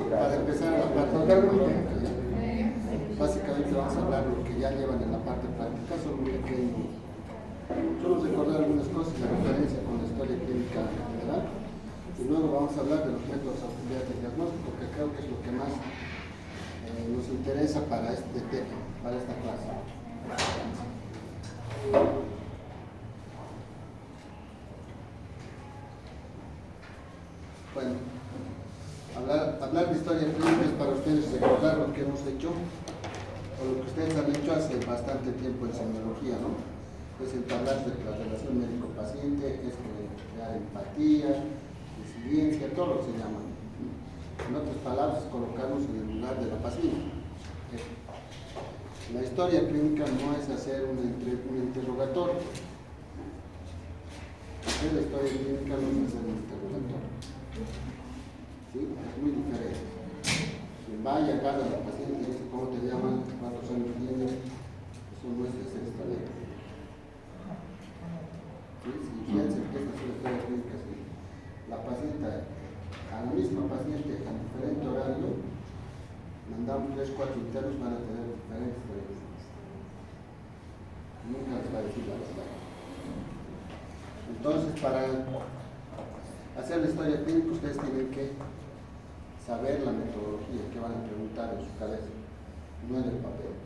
Para empezar la parte teórica, básicamente vamos a hablar de lo que ya llevan en la parte práctica, solo recordar algunas cosas, la referencia con la historia clínica general, y luego vamos a hablar de los métodos auxiliares de diagnóstico, que creo que es lo que más nos interesa para este tema, para esta clase. Bueno, hablar de historia clínica es para ustedes recordar lo que hemos hecho, o lo que ustedes han hecho hace bastante tiempo en semiología, ¿no? Es entablar de la relación médico-paciente, es crear empatía, resiliencia, todo lo que se llama. En otras palabras, colocarnos en el lugar de la paciente. La historia clínica no es hacer un interrogatorio. La historia clínica no es hacer un interrogatorio. ¿Sí? Es muy diferente. Quien va y agarra a la paciente y dice cómo te llaman, cuántos años tienes, eso no es hacer historia clínica. ¿Sí? Si fíjense que esta es una historia clínica, sí. La paciente, a la misma paciente, a diferente horario, mandamos 3, 4 internos, van a tener diferentes preguntas. Nunca les va a decir la verdad. Entonces, para hacer la historia clínica, ustedes tienen que saber la metodología que van a preguntar en su cabeza, no en el papel.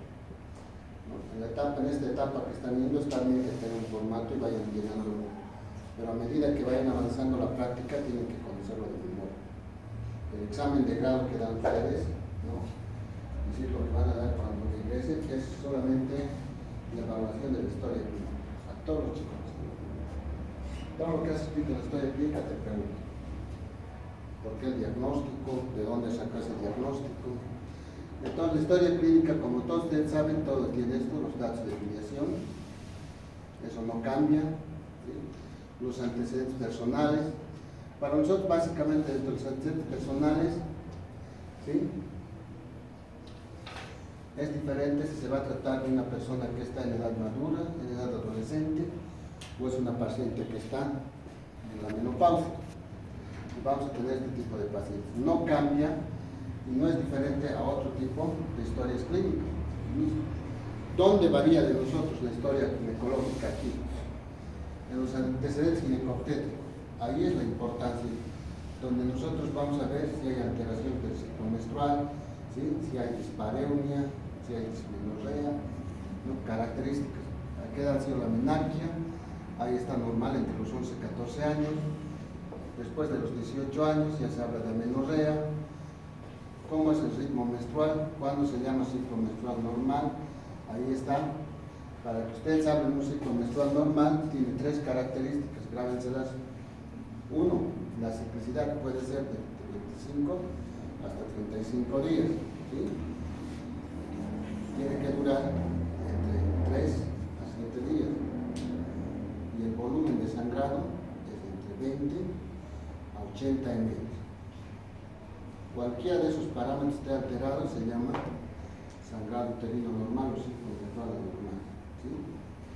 ¿No? En esta etapa que están viendo, está bien que tengan un formato y vayan llenándolo, pero a medida que vayan avanzando la práctica, tienen que conocerlo de memoria. El examen de grado que dan ustedes, ¿no? Es decir, lo que van a dar cuando regresen, es solamente la evaluación de la historia clínica, a todos los chicos. Todo lo que has escrito en la historia clínica te pregunto. ¿Por qué el diagnóstico? ¿De dónde sacas el diagnóstico? Entonces, la historia clínica, como todos ustedes saben, todo tiene esto, los datos de filiación, eso no cambia, ¿sí? Los antecedentes personales. Para nosotros, básicamente, los antecedentes personales, ¿sí? Es diferente si se va a tratar de una persona que está en edad madura, en edad adolescente, o es una paciente que está en la menopausia. Vamos a tener este tipo de pacientes. No cambia y no es diferente a otro tipo de historias clínicas. ¿Dónde varía de nosotros la historia ginecológica aquí? En los antecedentes ginecobstétricos. Ahí es la importancia, donde nosotros vamos a ver si hay alteración del ciclo menstrual, ¿sí? Si hay dispareunia, si hay dismenorrea, ¿no? Características. ¿A qué edad ha sido la menarquia? Ahí está normal entre los 11 y 14 años. Después de los 18 años ya se habla de amenorrea. ¿Cómo es el ritmo menstrual? ¿Cuándo se llama ciclo menstrual normal? Ahí está. Para que ustedes hablen un ciclo menstrual normal, tiene 3 características, grábenselas. 1, la ciclicidad puede ser de 25 hasta 35 días. ¿Sí? Tiene que durar entre 3 a 7 días. Y el volumen de sangrado es entre 20 a 80 ml. Cualquiera de esos parámetros esté alterado se llama sangrado uterino normal o ciclo menstrual anormal. ¿Sí?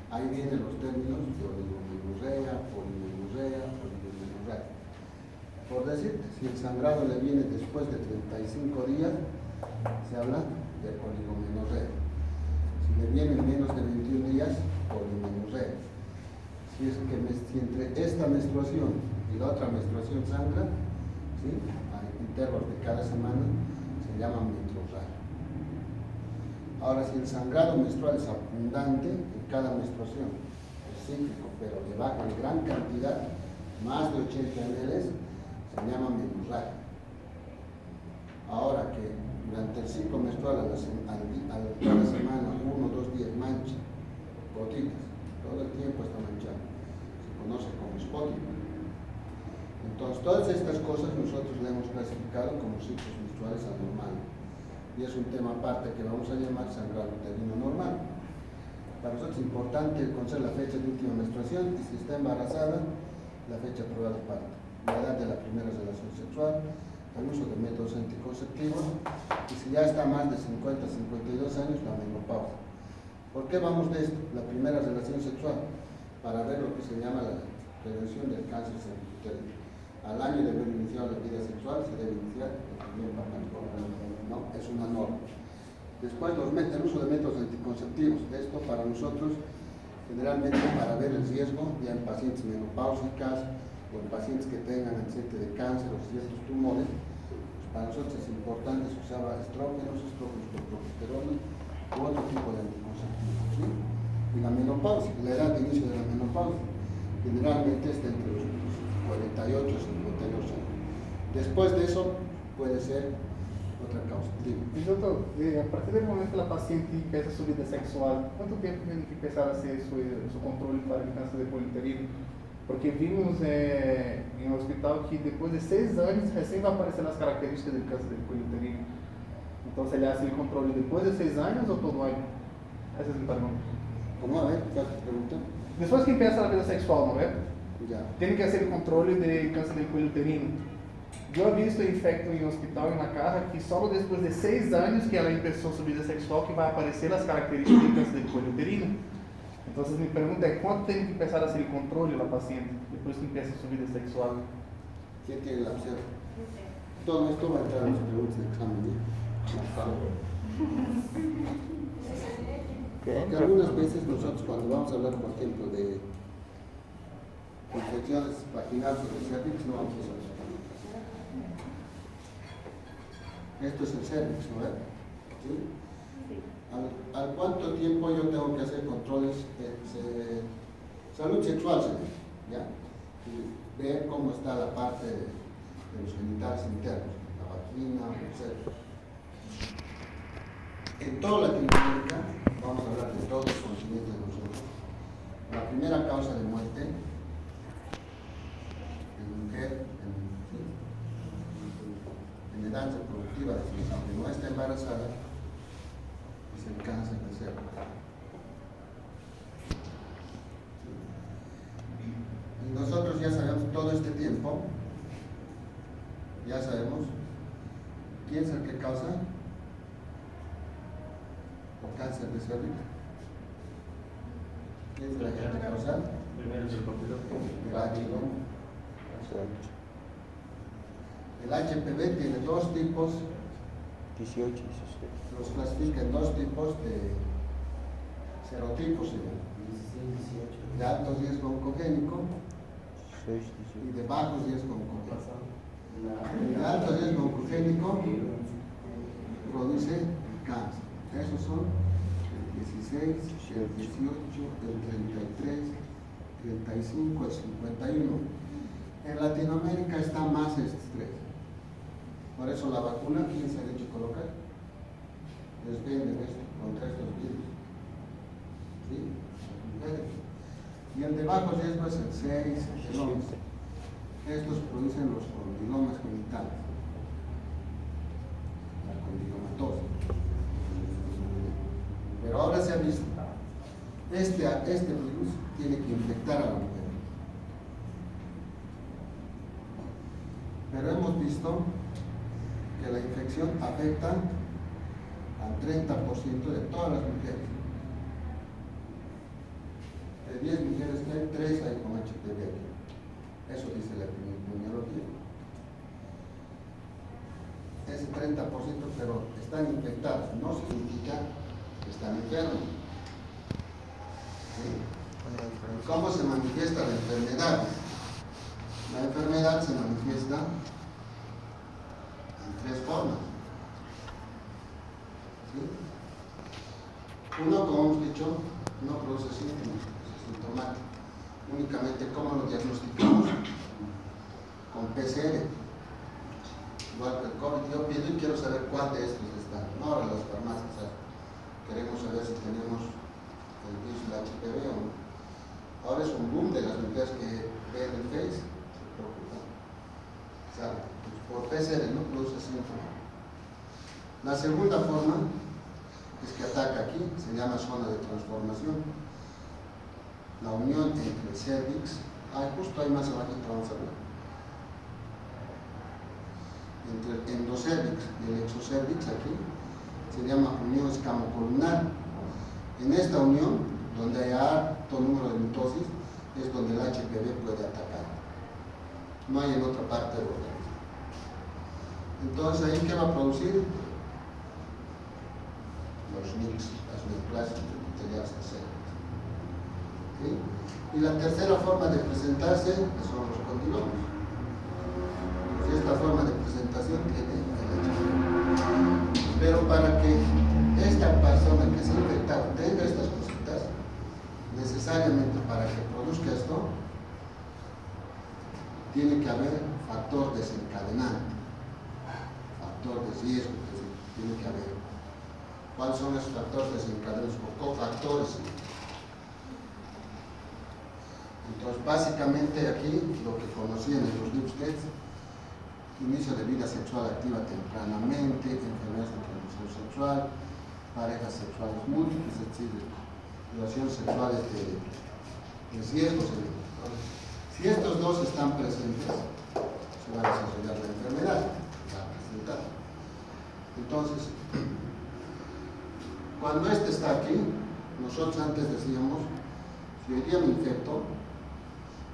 Ahí vienen los términos de oligomenorrea, polimenorrea, oligomenorrea. Por decirte, si el sangrado le viene después de 35 días, se habla de oligomenorrea. Si le vienen menos de 21 días, polimenorrea. Si es que si entre esta menstruación y la otra menstruación sangra, ¿sí? A intervalos de cada semana, se llama menorrea. Ahora, si el sangrado menstrual es abundante en cada menstruación, es cíclico, pero le baja en gran cantidad, más de 80 ml, se llama menorrea. Ahora que durante el ciclo menstrual cada semana, 1 o 2 días mancha, gotitas, todo el tiempo está manchado, se conoce como espótico. Entonces, todas estas cosas nosotros le hemos clasificado como ciclos menstruales anormales. Y es un tema aparte que vamos a llamar sangrado uterino normal. Para nosotros es importante conocer la fecha de última menstruación y si está embarazada, la fecha probable de parto, la edad de la primera relación sexual, el uso de métodos anticonceptivos y si ya está más de 50 a 52 años, la menopausia. ¿Por qué vamos de esto? La primera relación sexual, para ver lo que se llama la prevención del cáncer cervicuterino. Al año de haber iniciado la vida sexual, se debe iniciar el primer papá, ¿no? Es una norma. Después, el uso de métodos anticonceptivos. Esto para nosotros, generalmente para ver el riesgo ya en pacientes menopáusicas o en pacientes que tengan antecedente de cáncer o ciertos tumores, pues para nosotros es importante se usaba estrógenos con progesterona u otro tipo de anticonceptivos, ¿sí? Y la menopausia, la edad de inicio de la menopausia, generalmente está entre los 48 y 52 años. Después de eso puede ser otra causa. Y doctor, a partir del momento que la paciente empieza su vida sexual, ¿cuánto tiempo tiene que empezar a hacer su control para el cáncer de cuello uterino? Porque vimos en el hospital que después de 6 años recién va a aparecer las características del cáncer del cuello uterino. Entonces, ¿le hace el control después de 6 años o todo año? Esa es mi pregunta. ¿Cómo? A ver, ¿cuál es tu pregunta? Después que empieza la vida sexual, ¿no ve? Ya. Tiene que hacer el control del cáncer del cuello uterino. Yo he visto infecto en hospital, en la casa, que solo después de 6 años que ella empezó su vida sexual que va a aparecer las características del cáncer del cuello uterino. Entonces mi pregunta es, ¿cuánto tiene que empezar a hacer el control de la paciente después que empieza su vida sexual? ¿Quién tiene la opción? Todo esto va a entrar en las preguntas de examen, Porque algunas veces nosotros cuando vamos a hablar, por ejemplo, de infecciones vaginales o de cervix, no vamos a usar eso. Esto es el cervix, ¿no es? ¿Sí? ¿Al cuánto tiempo yo tengo que hacer controles de salud sexual, señor? ¿Ya? Y ver cómo está la parte de los genitales internos, la vagina, etc. En toda Latinoamérica, vamos a hablar de todos los continentes de nosotros, la primera causa de muerte en mujer en edad reproductiva, que no está embarazada, es el cáncer de cervix. Y nosotros ya sabemos todo este tiempo, ya sabemos quién es el que causa el cáncer de cervix. ¿Quién es el agente causal? Primero es el completo. El ácido. El HPV tiene 2 tipos, 18 y 16. los clasifica en 2 tipos de serotipos, de alto riesgo oncogénico 16, y de bajo riesgo oncogénico. El alto riesgo oncogénico produce cáncer. Esos son el 16, el 18, el 33, 35, el 51. En Latinoamérica está más estos 3. Por eso la vacuna, ¿quién se ha hecho colocar? Les venden esto contra estos virus. ¿Sí? Y el de bajo riesgo es el 6, el 11. Estos producen los condilomas genitales. La condilomatosis. Pero ahora se ha visto, este virus tiene que infectar a la mujer. Pero hemos visto que la infección afecta al 30% de todas las mujeres. De 10 mujeres que hay, 3 hay con HPV. Eso dice la epidemiología. Ese 30%, pero están infectados, no significa que están enfermos. ¿Sí? ¿Cómo se manifiesta la enfermedad? La enfermedad se manifiesta en 3 formas. ¿Sí? Uno, como hemos dicho, no produce síntomas, es sintomático. Únicamente, ¿cómo lo diagnosticamos? Con PCR. Igual que el COVID, yo pido y quiero saber cuál de estos están. No ahora las farmacias, ¿sabes? Queremos saber si tenemos el virus del HPV o no. Ahora es un boom de las mujeres que ven el Face. Por PCR no produce síntomas. La segunda forma es que ataca aquí, se llama zona de transformación. La unión entre el cervix, justo ahí más abajo vamos a ver, entre el endocervix y el exocervix aquí, se llama unión escamocolumnar. En esta unión, donde hay alto número de mitosis, es donde el HPV puede atacar. No hay en otra parte del organismo. Entonces, ¿ahí qué va a producir? Los mix, las neoplasias epiteliales célula. ¿Sí? Y la tercera forma de presentarse son los condilomas. Y esta forma de presentación tiene el hecho. Pero para que esta persona que se ha infectado tenga estas cositas, necesariamente para que produzca esto, tiene que haber factor desencadenante, factor de riesgo, tiene que haber. ¿Cuáles son esos factores desencadenantes o cofactores? Entonces, básicamente aquí lo que conocían en los libros que es inicio de vida sexual activa tempranamente, enfermedades de transmisión sexual, parejas sexuales múltiples, es decir, relaciones sexuales de riesgo. Si estos dos están presentes, se va a desarrollar la enfermedad, va a presentar. Entonces, cuando este está aquí, nosotros antes decíamos, si hoy día me infecto,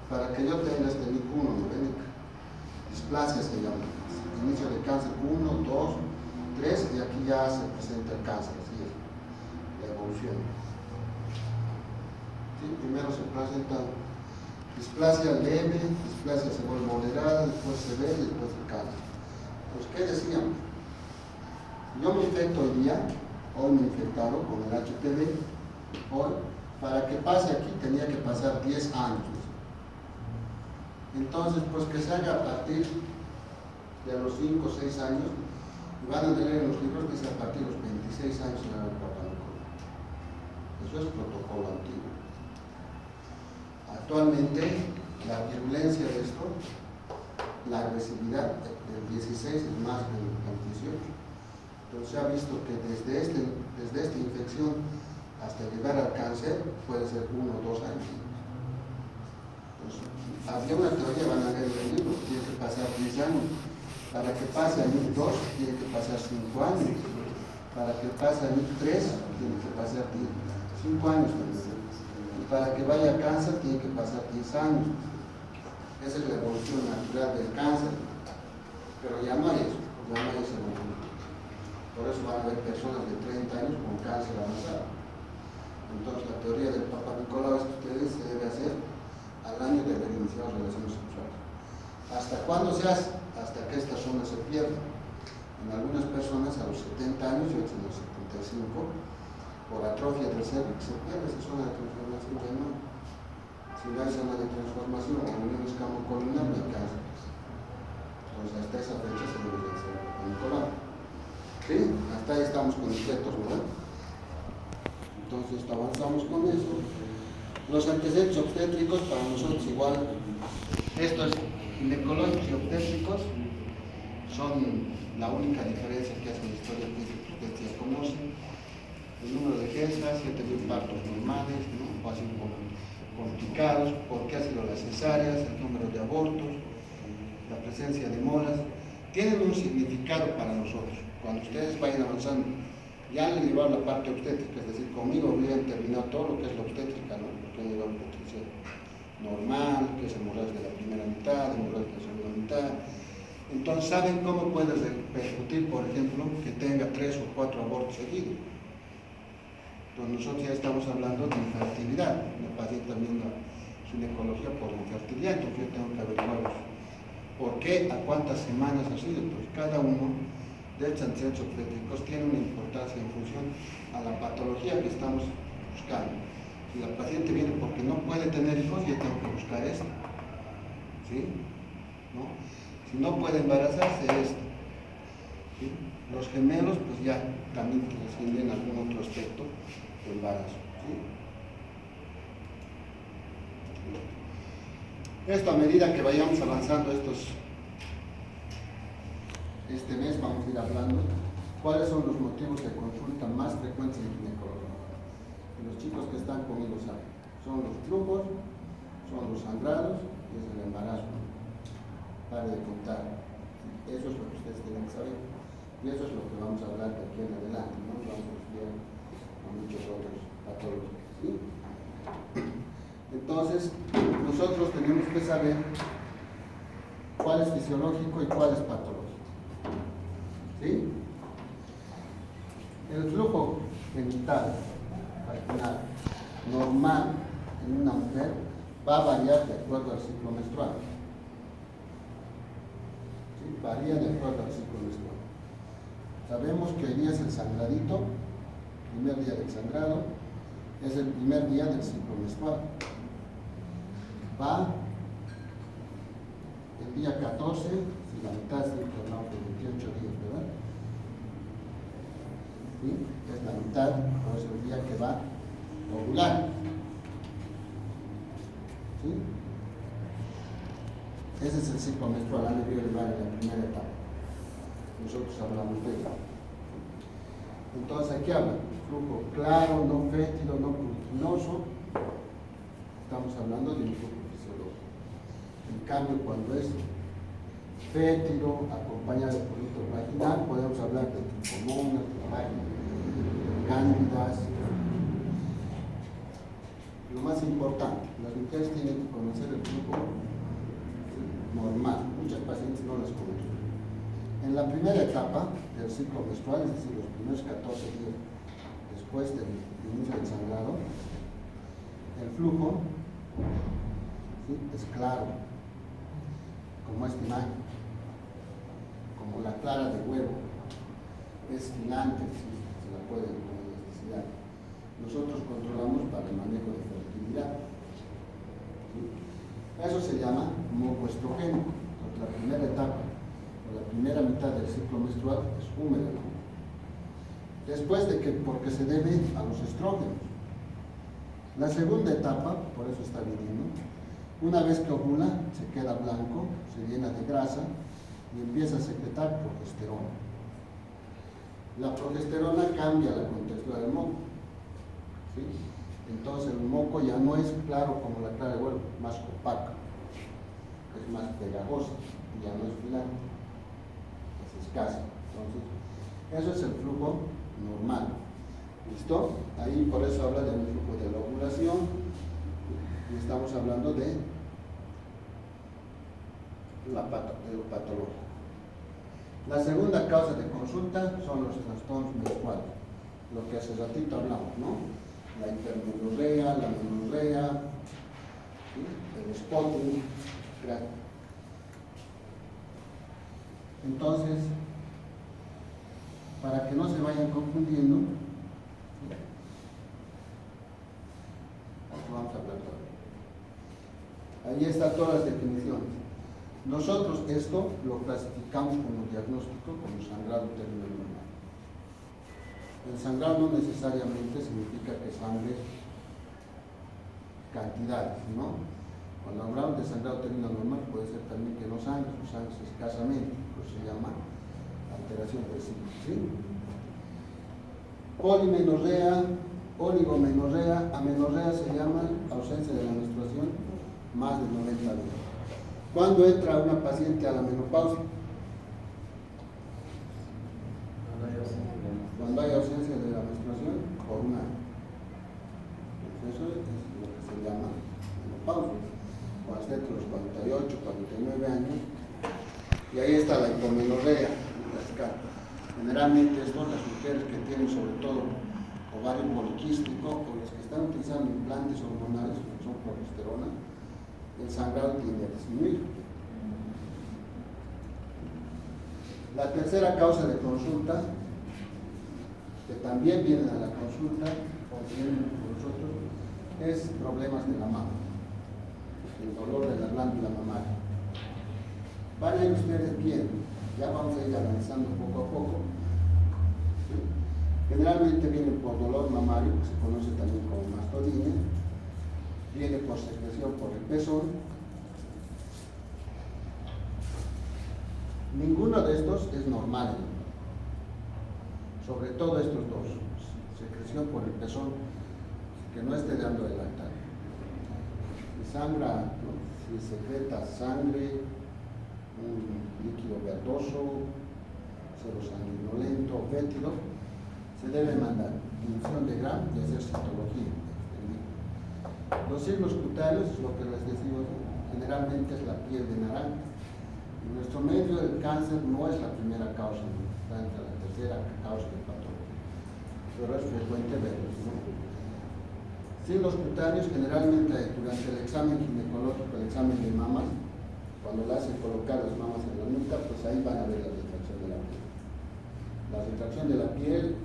para que yo tenga este NIC1 novénica, displasia se llama, inicio de cáncer 1, 2, 3, y aquí ya se presenta el cáncer, así es, la evolución. ¿Sí? Primero se presenta displasia leve, displasia se vuelve moderada, después severa y después el cáncer. Pues, ¿qué decíamos? Yo me infecto hoy día, hoy me he infectado con el HPV, hoy, para que pase aquí tenía que pasar 10 años. Entonces, pues que se haga a partir de los 5 o 6 años, y van a leer en los libros que es a partir de los 26 años en el Papa Nicolás. Eso es protocolo antiguo. Actualmente, la virulencia de esto, la agresividad del 16 es más que el 18. Entonces se ha visto que desde esta infección hasta llegar al cáncer puede ser 1 o 2 años. Entonces, había una teoría, van a leer el libro, tiene que pasar 10 años. Para que pase a NIC 2 tiene que pasar 5 años. Para que pase a NIC 3 tiene que pasar 5 años también. Y para que vaya a cáncer tiene que pasar 10 años. Esa es la evolución natural del cáncer. Pero ya no hay eso, ya no hay esa evolución. Por eso van a haber personas de 30 años con cáncer avanzado. Entonces la teoría del Papa Nicolau es que ustedes se debe hacer al año de haber iniciado relaciones sexuales. ¿Hasta cuándo se hace? Hasta que esta zona se pierda. En algunas personas a los 70 años y otros a los 75, por atrofia del cervix se pierde esa zona de transformación, ya no. Si no hay zona de transformación o unión escamocolumnar, no hay cáncer. Entonces hasta esa fecha se debe hacer con Nicolau. ¿Sí? Hasta ahí estamos con objetos, ¿verdad? Entonces avanzamos con eso. Los antecedentes obstétricos para nosotros igual, estos ginecológicos y obstétricos son la única diferencia que hace la historia que ustedes ya conocen. El número de gestas, 7.000 partos normales, ¿no? O así complicados, por qué ha sido las cesáreas, el número de abortos, la presencia de molas, tienen un significado para nosotros. Cuando ustedes vayan avanzando, ya han llevado la parte obstétrica, es decir, conmigo habrían terminado todo lo que es la obstétrica, ¿no? Porque han llevado obstetricia normal, que es hemorragia de la primera mitad, hemorragia de la segunda mitad. Entonces, ¿saben cómo puede repercutir, por ejemplo, que tenga 3 o 4 abortos seguidos? Entonces, nosotros ya estamos hablando de infertilidad. La paciente también la ginecología por infertilidad, entonces yo tengo que averiguar por qué, a cuántas semanas ha sido. Pues cada uno de estos antecedentes obstétricos tiene una importancia en función a la patología que estamos buscando. Si la paciente viene porque no puede tener hijos, yo tengo que buscar esto. ¿Sí? ¿No? Si no puede embarazarse, esto. ¿Sí? Los gemelos, pues ya también tienen algún otro aspecto de embarazo. ¿Sí? Esto a medida que vayamos avanzando este mes vamos a ir hablando cuáles son los motivos de consulta más frecuentes en ginecología. Y los chicos que están conmigo saben, son los flujos, son los sangrados y es el embarazo. Pare de contar. Eso es lo que ustedes tienen que saber. Y eso es lo que vamos a hablar de aquí en adelante, ¿no? Vamos a estudiar a muchos otros patólogos. ¿Sí? Entonces, nosotros tenemos que saber cuál es fisiológico y cuál es patológico. ¿Sí? El flujo genital vaginal normal en una mujer va a variar de acuerdo al ciclo menstrual. ¿Sí? Varía de acuerdo al ciclo menstrual. Sabemos que hoy día es el sangradito, primer día del sangrado, es el primer día del ciclo menstrual. Va el día 14, si la mitad es hablamos de 28 días, ¿verdad? ¿Sí? Es la mitad, o es el día que va a ovular. ¿Sí? Ese es el ciclo menstrual, han debido llevar en la primera etapa. Nosotros hablamos de ello. Entonces, aquí habla, flujo claro, no fétido, no glutinoso. Estamos hablando de un flujo fisiológico. En cambio, cuando es fétido, acompañado de político vaginal, podemos hablar de tricomonas, de cándidas. Lo más importante, las mujeres tienen que conocer el flujo normal. Muchas pacientes no las conocen. En la primera etapa del ciclo menstrual, es decir, los primeros 14 días después del inicio del sangrado, el flujo, ¿sí?, es claro, como esta imagen, como la clara de huevo, es filante, ¿sí?, se la puede con elasticidad. Nosotros controlamos para el manejo de fertilidad. ¿Sí? Eso se llama moco estrogénico. Entonces, la primera etapa, la primera mitad del ciclo menstrual es húmeda. Después de que, porque se debe a los estrógenos. La segunda etapa, por eso está viniendo, una vez que ovula, se queda blanco, se llena de grasa y empieza a secretar progesterona. La progesterona cambia la contextura del moco. ¿Sí? Entonces el moco ya no es claro como la clara de huevo, más opaca, es más pegajosa, ya no es filante, es escasa. Entonces, eso es el flujo normal. ¿Listo? Ahí por eso habla de un flujo de la ovulación y estamos hablando de lo patológico. La segunda causa de consulta son los trastornos menstruales, lo que hace ratito hablamos, ¿no? La hipermenorrea, la menorrea, ¿sí?, el spotting. Entonces, para que no se vayan confundiendo, ¿sí?, vamos a hablar todavía. Ahí están todas las definiciones. Nosotros esto lo clasificamos como diagnóstico, como sangrado uterino normal. El sangrado no necesariamente significa que sangre cantidades, ¿no? Cuando hablamos de sangrado uterino normal puede ser también que no sangre, o sangre escasamente, pues se llama alteración del ciclo, ¿sí? Polimenorrea, oligomenorrea, amenorrea se llama ausencia de la menstruación más de 90 días. ¿Cuándo entra una paciente a la menopausia? Cuando hay ausencia de la menstruación por un año. Eso es lo que se llama menopausia. Cuando esté entre los 48, 49 años, y ahí está la hipomenorrea. Generalmente esto, las mujeres que tienen sobre todo ovario poliquístico o las que están utilizando implantes hormonales, que son progesterona, el sangrado tiende a disminuir. La tercera causa de consulta, que también vienen a la consulta, o vienen con nosotros, es problemas de la mama, el dolor de la glándula mamaria. Vayan ustedes bien, ya vamos a ir analizando poco a poco. ¿Sí? Generalmente viene por dolor mamario, que se conoce también como mastodinia, viene por secreción por el pezón. Ninguno de estos es normal, sobre todo estos dos, secreción por el pezón, que no esté dando de lactar. Si sangra, ¿no?, si secreta sangre, un líquido verdoso, serosanguinolento o fétido, se debe mandar inducción de Gram y hacer citología. Los signos cutáneos, es lo que les decimos, generalmente es la piel de naranja, En nuestro medio el cáncer no es la primera causa, está entre la tercera causa de patología, pero es frecuente verlo, ¿no? Signos cutáneos generalmente durante el examen ginecológico, el examen de mamas, cuando le hacen colocar las mamas en la nuca, pues ahí van a ver la retracción de la piel. La retracción de la piel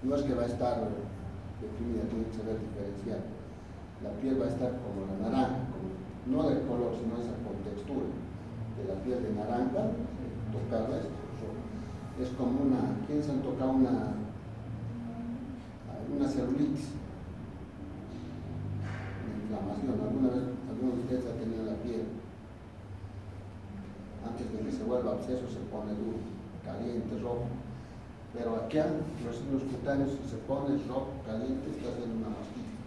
no es que va a estar deprimida, tiene que saber diferenciar. La piel va a estar como la naranja, no del color, sino esa contextura de la piel de naranja, tocarla es como una, ¿quién se han tocado una celulitis? Inflamación, alguna vez alguno de ustedes ha tenido la piel, antes de que se vuelva absceso se pone duro, caliente, rojo, pero aquí los signos cutáneos si se pone rojo, caliente, está haciendo una mastitis,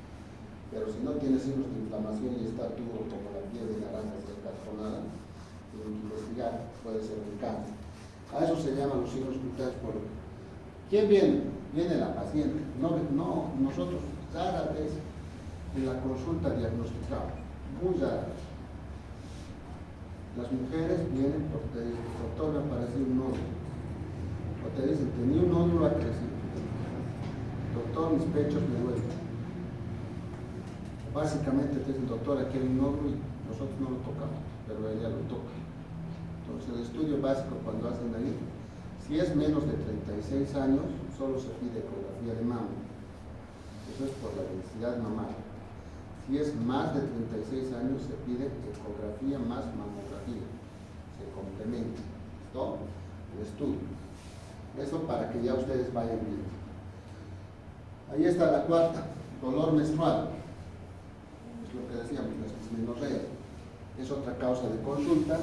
pero si no tiene signos de inflamación y está duro como la piel de naranja descartonada, tienen que investigar, puede ser un cáncer. A eso se llaman los signos cutáneos. ¿Quién viene? Viene la paciente, no nosotros rara vez en la consulta diagnosticamos, muy rara. Las mujeres vienen porque te dicen, doctor, me apareció un nódulo, o te dicen, tenía un nódulo, ha crecido, doctor, mis pechos me duelen. Básicamente te dicen, doctor, aquí hay un nódulo y nosotros no lo tocamos, pero ella lo toca. Entonces el estudio básico cuando hacen ahí, si es menos de 36 años, solo se pide ecografía de mama, eso es por la densidad mamaria. Si es más de 36 años, se pide ecografía más mamografía. Se complementa. ¿Listo? El estudio. Eso para que ya ustedes vayan viendo. Ahí está la cuarta, dolor menstrual. Es lo que decíamos, la dismenorrea. Es otra causa de consulta.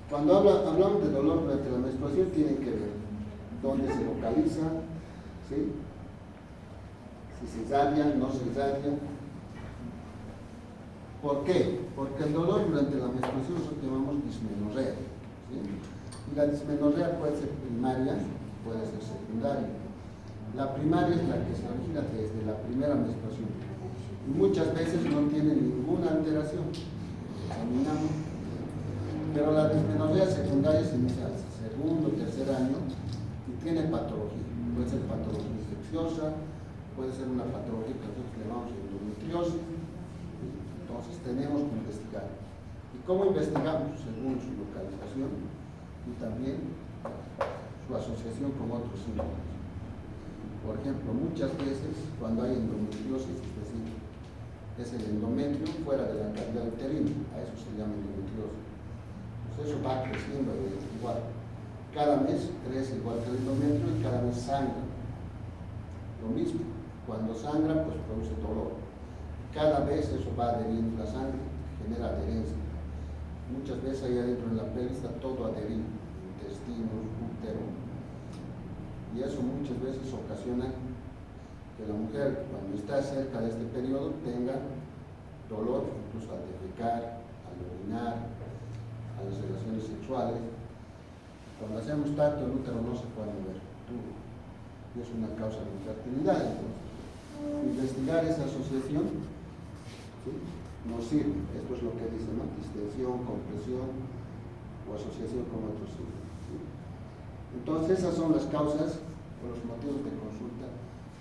Cuando hablamos de dolor durante la menstruación, tienen que ver dónde se localiza, ¿sí? Si se irradia, no se irradia. ¿Por qué? Porque el dolor durante la menstruación es lo que llamamos dismenorrea, ¿sí? Y la dismenorrea puede ser primaria, puede ser secundaria. La primaria es la que se origina desde la primera menstruación y muchas veces no tiene ninguna alteración. Examinamos. Pero la dismenorrea secundaria se inicia al segundo o tercer año y tiene patología. Puede ser patología infecciosa, puede ser una patología que nosotros llamamos endometriosis. Entonces tenemos que investigar. ¿Y cómo investigamos? Según su localización y también su asociación con otros síntomas. Por ejemplo, muchas veces cuando hay endometriosis, es decir, es el endometrio fuera de la cavidad uterina, a eso se llama endometriosis. Pues eso va creciendo igual. Cada mes crece igual que el endometrio y cada vez sangra. Lo mismo, cuando sangra, pues produce dolor. Cada vez eso va adheriendo la sangre, genera adherencia. Muchas veces ahí adentro en la pelvis está todo adherido, intestinos, útero. Y eso muchas veces ocasiona que la mujer, cuando está cerca de este periodo, tenga dolor, incluso al defecar, al orinar, a las relaciones sexuales. Cuando hacemos tacto, el útero no se puede mover, y es una causa de infertilidad. Entonces, investigar esa asociación, ¿sí?, nos sirve. Esto es lo que dice, ¿no? Distensión, compresión o asociación con otros signos, ¿sí? Entonces esas son las causas o los motivos de consulta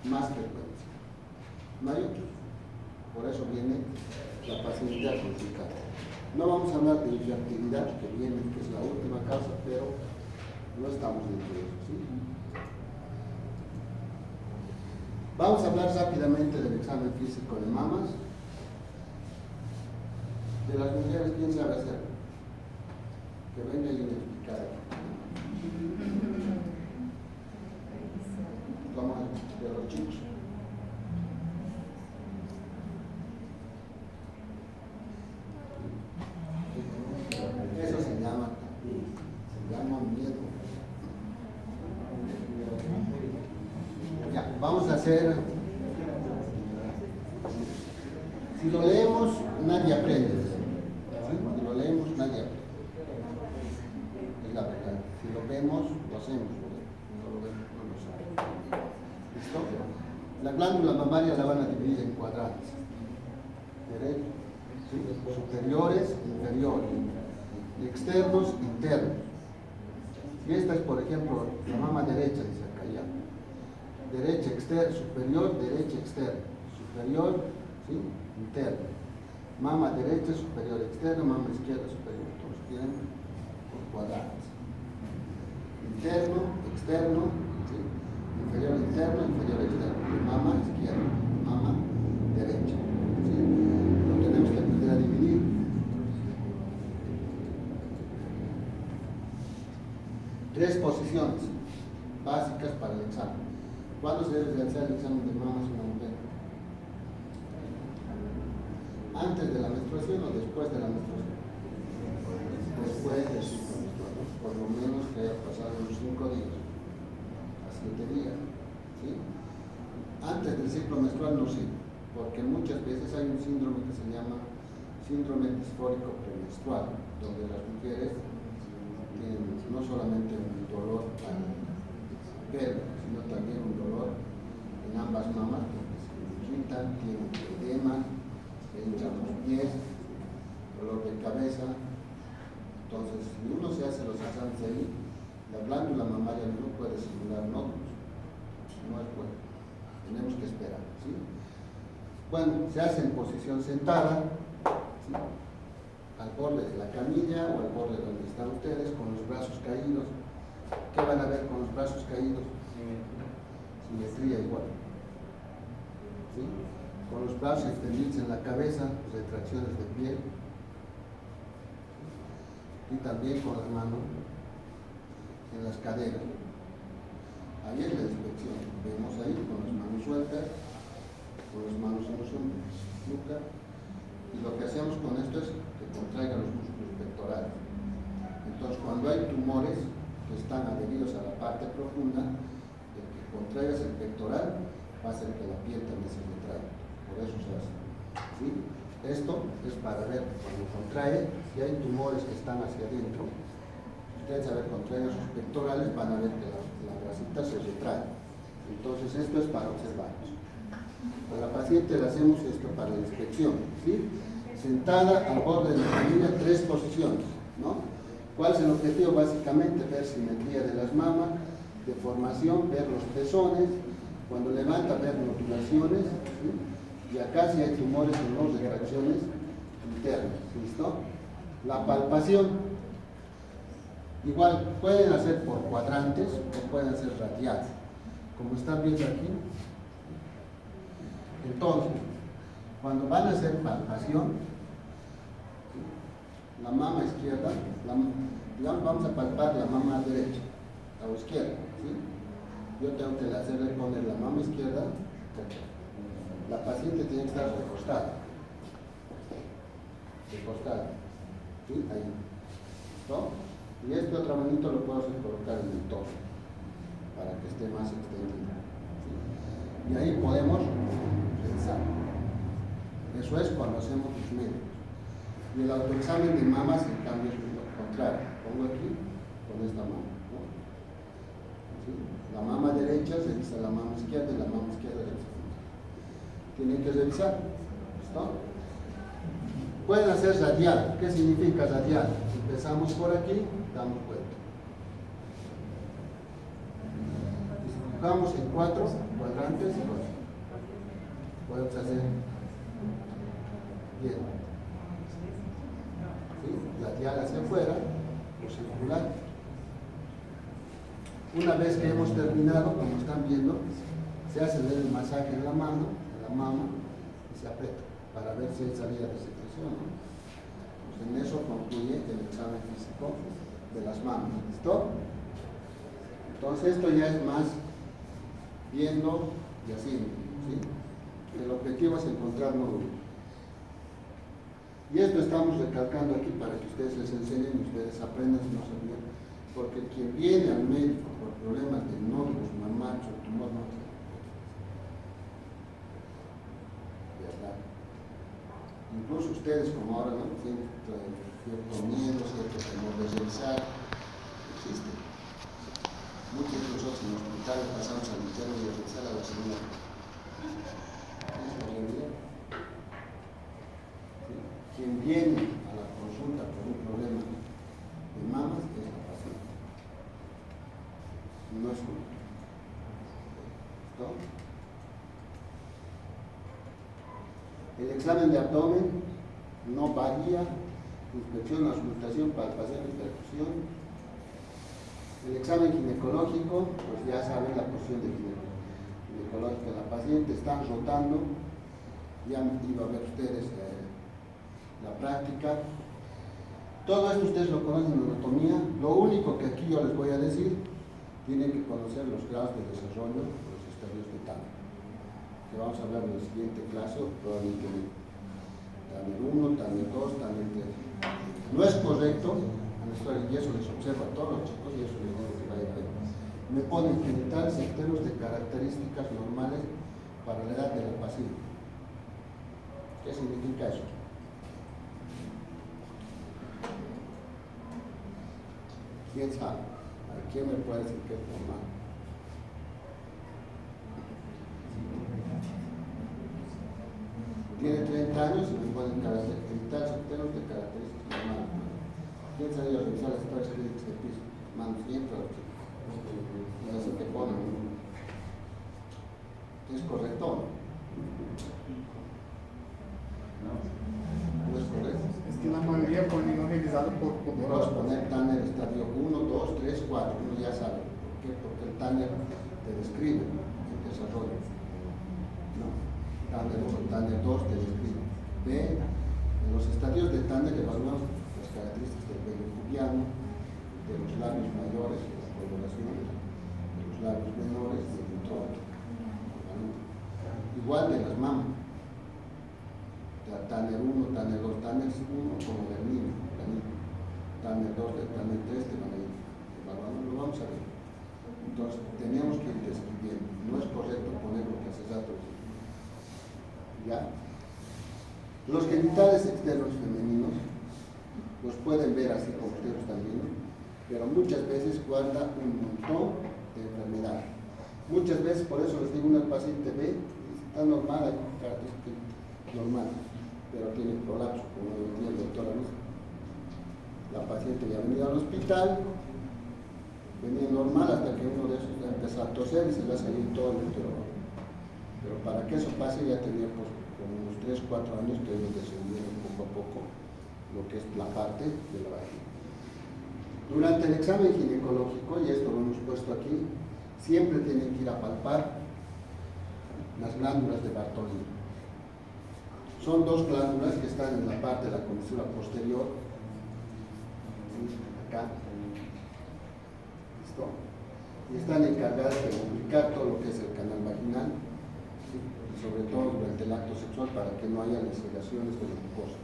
más frecuentes. No hay otros. Por eso viene la paciente a consultar. No vamos a hablar de infertilidad, que viene, que es la última causa, pero no estamos dentro de eso, ¿sí? Vamos a hablar rápidamente del examen físico de mamas. De las mujeres, ¿quién sabe hacerlo? Que venga y identificar. Vamos de los chicos. Eso se llama miedo. Ya, vamos a hacer. Si lo leemos, nadie aprende. ¿Sí? Si lo leemos, nadie aprende. Es la verdad. Si lo vemos, lo hacemos. No lo vemos, no lo sabemos. ¿Listo? La glándula mamaria la van a dividir en cuadrantes. Derecho, ¿sí? Superiores, inferiores. externos, internos. Y esta es, por ejemplo, la mama derecha, dice acá ya. Derecha, externa, superior, derecha, externa. Superior, ¿sí? Interno. Mama derecha, superior, externa, mama izquierda, superior. Todos tienen por cuadrados. Interno, externo, ¿sí? Inferior, interno, inferior, externo. Mama izquierda, mama derecha. ¿Sí? Lo tenemos que aprender a dividir. Tres posiciones básicas para el examen. ¿Cuándo se debe realizar el examen de mamas en una mujer? ¿Antes de la menstruación o después de la menstruación? Después del ciclo menstrual, ¿no? Por lo menos que haya pasado unos 5 días a 7 días. ¿Sí? Antes del ciclo menstrual no sirve, porque muchas veces hay un síndrome que se llama síndrome disfórico premenstrual, donde las mujeres tienen no solamente un dolor al pelo, sino también un dolor en ambas mamas, porque se irritan, tienen edema, se hinchan los pies, dolor de cabeza. Entonces, si uno se hace los exámenes ahí, la glándula mamaria no puede simular nódulos, no es bueno, tenemos que esperar, ¿sí? Bueno, se hace en posición sentada, ¿sí? Al borde de la camilla o al borde donde están ustedes, con los brazos caídos. ¿Qué van a ver con los brazos caídos? Simetría igual. ¿Sí? Con los brazos extendidos en la cabeza, retracciones de piel. Y también con las manos en las caderas. Ahí es la inspección. Vemos ahí con las manos sueltas, con las manos en los hombros, nuca. Y lo que hacemos con esto es que contraiga los músculos pectorales. Entonces, cuando hay tumores que están adheridos a la parte profunda, el que contraigas el pectoral va a hacer que la piel también se retraiga. Por eso se hace. ¿Sí? Esto es para ver cuando contrae, si hay tumores que están hacia adentro, ustedes a ver, contraigan sus pectorales, van a ver que la grasita se retrae. Entonces, esto es para observar. A la paciente le hacemos esto para la inspección, ¿sí? Sentada al borde de la camilla, 3 posiciones, ¿no? ¿Cuál es el objetivo? Básicamente ver simetría de las mamas, deformación, ver los pezones, cuando levanta ver nodulaciones, ¿sí? Y acá si hay tumores o no, retracciones internas, ¿listo? La palpación, igual pueden hacer por cuadrantes o pueden hacer radial, como están viendo aquí. Entonces, cuando van a hacer palpación, la mama izquierda, digamos, vamos a palpar la mama derecha o izquierda, ¿sí? Yo tengo que hacerle poner la mama izquierda, la paciente tiene que estar recostada, ¿sí? Ahí, ¿no? Y este otro manito lo puedo hacer colocar en el torso, para que esté más extendido, ¿sí? Y ahí podemos revisar. Eso es cuando hacemos los médicos. Y el autoexamen de mamas, en cambio, es lo contrario. Pongo aquí con esta mama, ¿no? ¿Sí? La mama derecha se revisa la mama izquierda y la mama izquierda se revisa. Tienen que revisar. ¿Listo? Pueden hacer radial. ¿Qué significa radial? Empezamos por aquí, damos vuelta. Dibujamos en 4 cuadrantes. Podemos hacer bien, ¿sí? Radial hacia afuera o circular. Una vez que hemos terminado, como están viendo, se hace el masaje en la mano, en la mama, y se aprieta para ver si hay salida de secreción, ¿no? Pues en eso concluye el examen físico de las mamas. ¿Listo? Entonces esto ya es más viendo y haciendo, ¿sí? El objetivo es encontrar nódulos. Y esto estamos recalcando aquí para que ustedes les enseñen y ustedes aprendan si no sabían. Porque quien viene al médico por problemas de nódulos mamarios o tumor no tiene. ¿Verdad? Incluso ustedes, como ahora no tienen cierto miedo, cierto temor de revisar, existe. Muchos de nosotros en los hospitales pasamos al interno de revisar a la señora. Es la realidad. ¿Sí? Quien viene a la consulta por un problema no es justo. ¿Listo? El examen de abdomen no varía, inspección, auscultación, palpación y percusión. El examen ginecológico, pues ya saben la posición de ginecológica de la paciente, están rotando, ya iba a ver ustedes la práctica. Todo esto ustedes lo conocen en anatomía, lo único que aquí yo les voy a decir, tienen que conocer los grados de desarrollo de los estadios de TANER, que vamos a hablar en la siguiente clase, probablemente TANER 1, TANER 2, TANER 3. No es correcto, y eso les observo a todos los chicos, y eso les digo que vayan a ver, me ponen genitales externos de características normales para la edad de la paciente. ¿Qué significa eso? ¿Quién sabe? ¿A quién me puede decir que es normal? Tiene 30 años y me ponen genitales externos de características normales. ¿Quién sabe revisar las historias clínicas del piso? Manos siempre los chicos. Y así que ponen. ¿Es correcto o no? No es correcto. Es que la mayoría ponen no revisado por Podemos poner TANER estadio 1, 2, 3, 4. Uno ya sabe. ¿Por qué? Porque el TANER te describe el desarrollo. No. TANER 1, TANER 2 te describe. B. En los estadios de TANER evaluamos las características del vello pubiano, de los labios mayores, de las coloraciones, de los labios menores, del introito. Igual de las mamas. TANER 1, TANER 2, TANER 1 como del niño, TANER 2, TANER 3 te van a ir evaluando, lo vamos a ver. Entonces, teníamos que ir describiendo. No es correcto poner lo que hace rato. ¿Ya? Los genitales externos femeninos los pueden ver así como ustedes están viendo, pero muchas veces guarda un montón de enfermedad. Muchas veces, por eso les digo, una paciente ve, está normal, hay características normales, pero tiene prolapso, como lo decía el doctor Amis. La paciente ya ha venido al hospital, venía normal hasta que uno de esos ya empezó a toser y se le ha salido todo el útero. Pero para que eso pase ya tenía pues, como unos 3, 4 años que ellos descendieron poco a poco lo que es la parte de la vagina. Durante el examen ginecológico, y esto lo hemos puesto aquí, siempre tienen que ir a palpar las glándulas de Bartolini. Son dos glándulas que están en la parte de la comisura posterior, acá, ¿listo? Y están encargadas de lubricar todo lo que es el canal vaginal, ¿sí? Y sobre todo durante el acto sexual para que no haya lesión de la mucosa.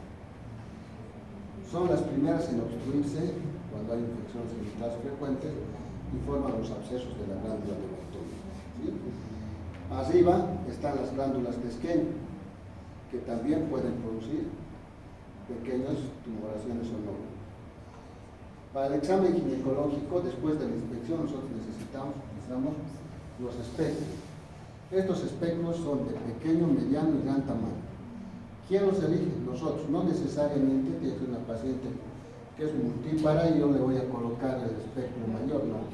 Son las primeras en obstruirse cuando hay infecciones genitales frecuentes y forman los abscesos de la glándula de Bartolini, ¿sí? Arriba están las glándulas de Skene, que también pueden producir pequeñas tumoraciones o no. Para el examen ginecológico, después de la inspección, nosotros necesitamos los espectros. Estos espectros son de pequeño, mediano y gran tamaño. ¿Quién los elige? Nosotros. No necesariamente tiene que ser una paciente que es multípara y yo le voy a colocar el espectro mayor, no.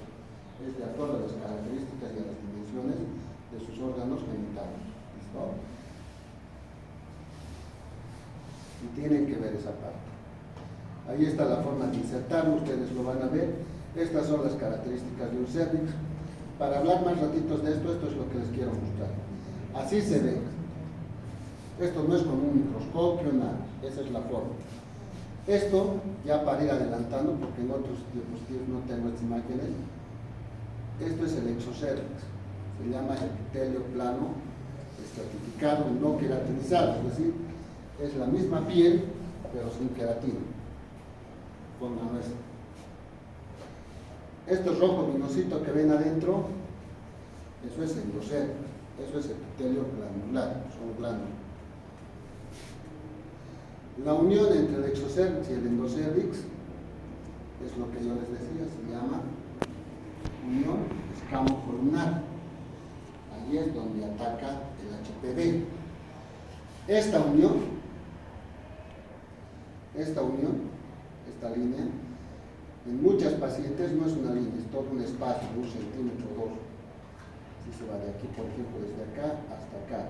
Es de acuerdo a las características y a las dimensiones de sus órganos genitales. ¿Listo? Y tienen que ver esa parte. Ahí está la forma de insertarlo, ustedes lo van a ver. Estas son las características de un cervix. Para hablar más ratitos de esto, esto es lo que les quiero mostrar. Así se ve. Esto no es con un microscopio, nada. Esa es la forma. Esto, ya para ir adelantando, porque en otros diapositivos no tengo estas imágenes, esto es el exocervix. Se llama epitelio plano estratificado, no queratinizado, es decir, es la misma piel, pero sin queratina. Forma nuestra. Estos rojos vinositos que ven adentro, eso es endocervix, eso es epitelio glandular, son glándulas. La unión entre el exocervix y el endocervix es lo que yo les decía, se llama unión escamocolumnar. Allí es donde ataca el HPV. Esta unión, esta línea, En muchas pacientes no es una línea, es todo un espacio de 1 centímetro o 2. Así se va de aquí, por ejemplo, desde acá hasta acá.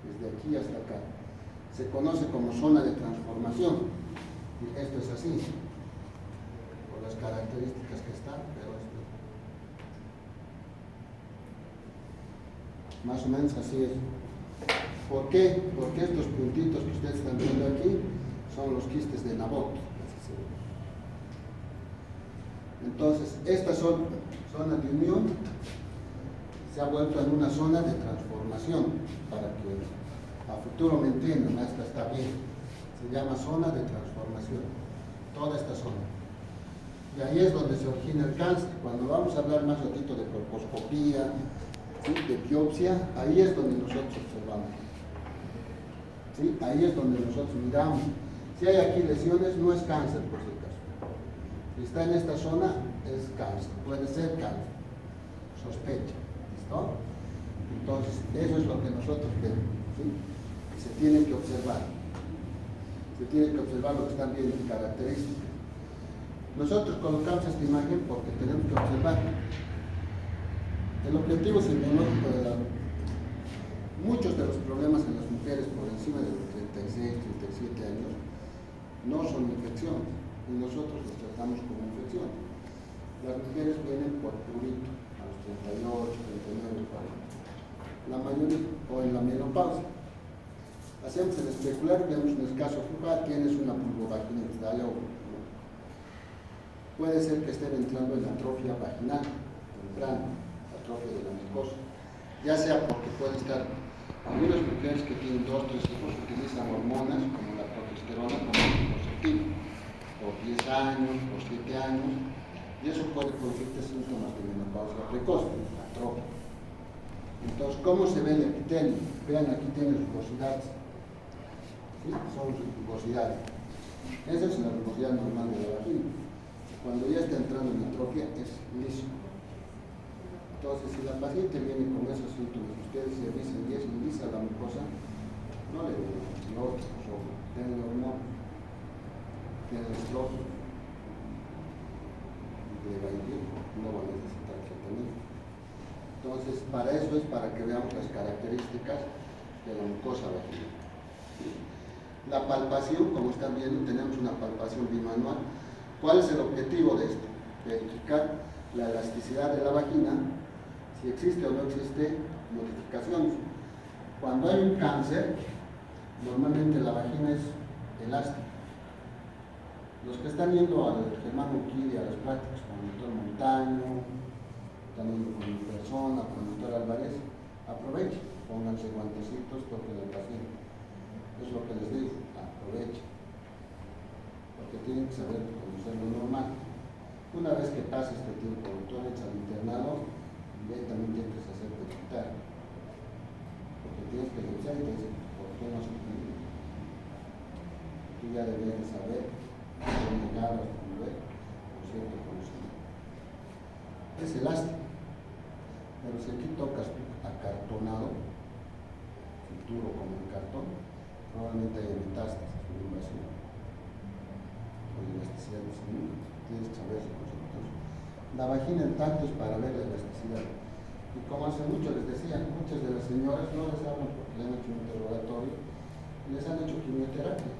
Desde aquí hasta acá. Se conoce como zona de transformación. Y esto es así, por las características que están, pero esto más o menos así es. ¿Por qué? Porque estos puntitos que ustedes están viendo aquí son los quistes de Nabot. Entonces, esta zona de unión se ha vuelto en una zona de transformación, para que a futuro me entiendan, esta está bien. Se llama zona de transformación, toda esta zona. Y ahí es donde se origina el cáncer. Cuando vamos a hablar más ratito de colposcopía, ¿sí?, de biopsia, ahí es donde nosotros observamos. ¿Sí? Ahí es donde nosotros miramos. Si hay aquí lesiones, no es cáncer, por si acaso. Si está en esta zona, es cáncer, puede ser cáncer, sospecha, ¿listo? Entonces, eso es lo que nosotros vemos, ¿sí? Se tiene que observar. Se tiene que observar lo que están viendo en características. Nosotros colocamos esta imagen porque tenemos que observar. El objetivo semiológico de muchos de los problemas en las mujeres por encima de los 36, 37 años no son infecciones y nosotros los tratamos como infección. Las mujeres vienen por prurito a los 38, 39, 40. La mayoría, o en la menopausia. Hacemos el especular, vemos un escaso flujo, tienes una vulvovaginitis, dale ojo. Puede ser que estén entrando en atrofia vaginal, temprana, atrofia de la mucosa. Ya sea porque puede estar, algunas mujeres que tienen 2 o 3 hijos utilizan hormonas como la progesterona como anticonceptivo, por 10 años, por 7 años, y eso puede producirte síntomas de menopausia precoz, atrofia. Entonces, ¿cómo se ve el epitelio? Vean, aquí tiene rugosidades. ¿Sí? Son rugosidades. Esa es la rugosidad normal de la vagina. Cuando ya está entrando en atrofia, es liso. Entonces, si la paciente viene con esos síntomas, ustedes se dicen y es lisa la mucosa, no le den antibióticos o denle hormonas, denle estrógeno, le va a ir bien, no va a necesitar tratamiento. Entonces, para eso es para que veamos las características de la mucosa vaginal. La palpación, como están viendo, tenemos una palpación bimanual. ¿Cuál es el objetivo de esto? Verificar la elasticidad de la vagina, si existe o no existe modificaciones. Cuando hay un cáncer, normalmente la vagina es elástica. Los que están yendo al Germán Urquidi, a las prácticas con el doctor Montaño, también con mi persona, con el doctor Álvarez, aprovechen, pónganse guantecitos, toquen al paciente. Es lo que les digo, aprovechen. Porque tienen que saber conocer lo normal. Una vez que pase este tiempo, doctor, echa al internado, inmediatamente tienes que hacer detectar. Porque tienes que revisar y te dicen, ¿por qué no se puede? Tú ya deberías saber cómo llegar a nivel con cierto conocimiento. Es elástico, pero si aquí tocas acartonado, duro como el cartón, probablemente haya metástasis o invasión o elasticidad de cemento. Tienes que saber eso. La vagina en tanto es para ver la elasticidad. Y como hace mucho les decía, muchas de las señoras no les hablan porque le han hecho un interrogatorio y les han hecho quimioterapia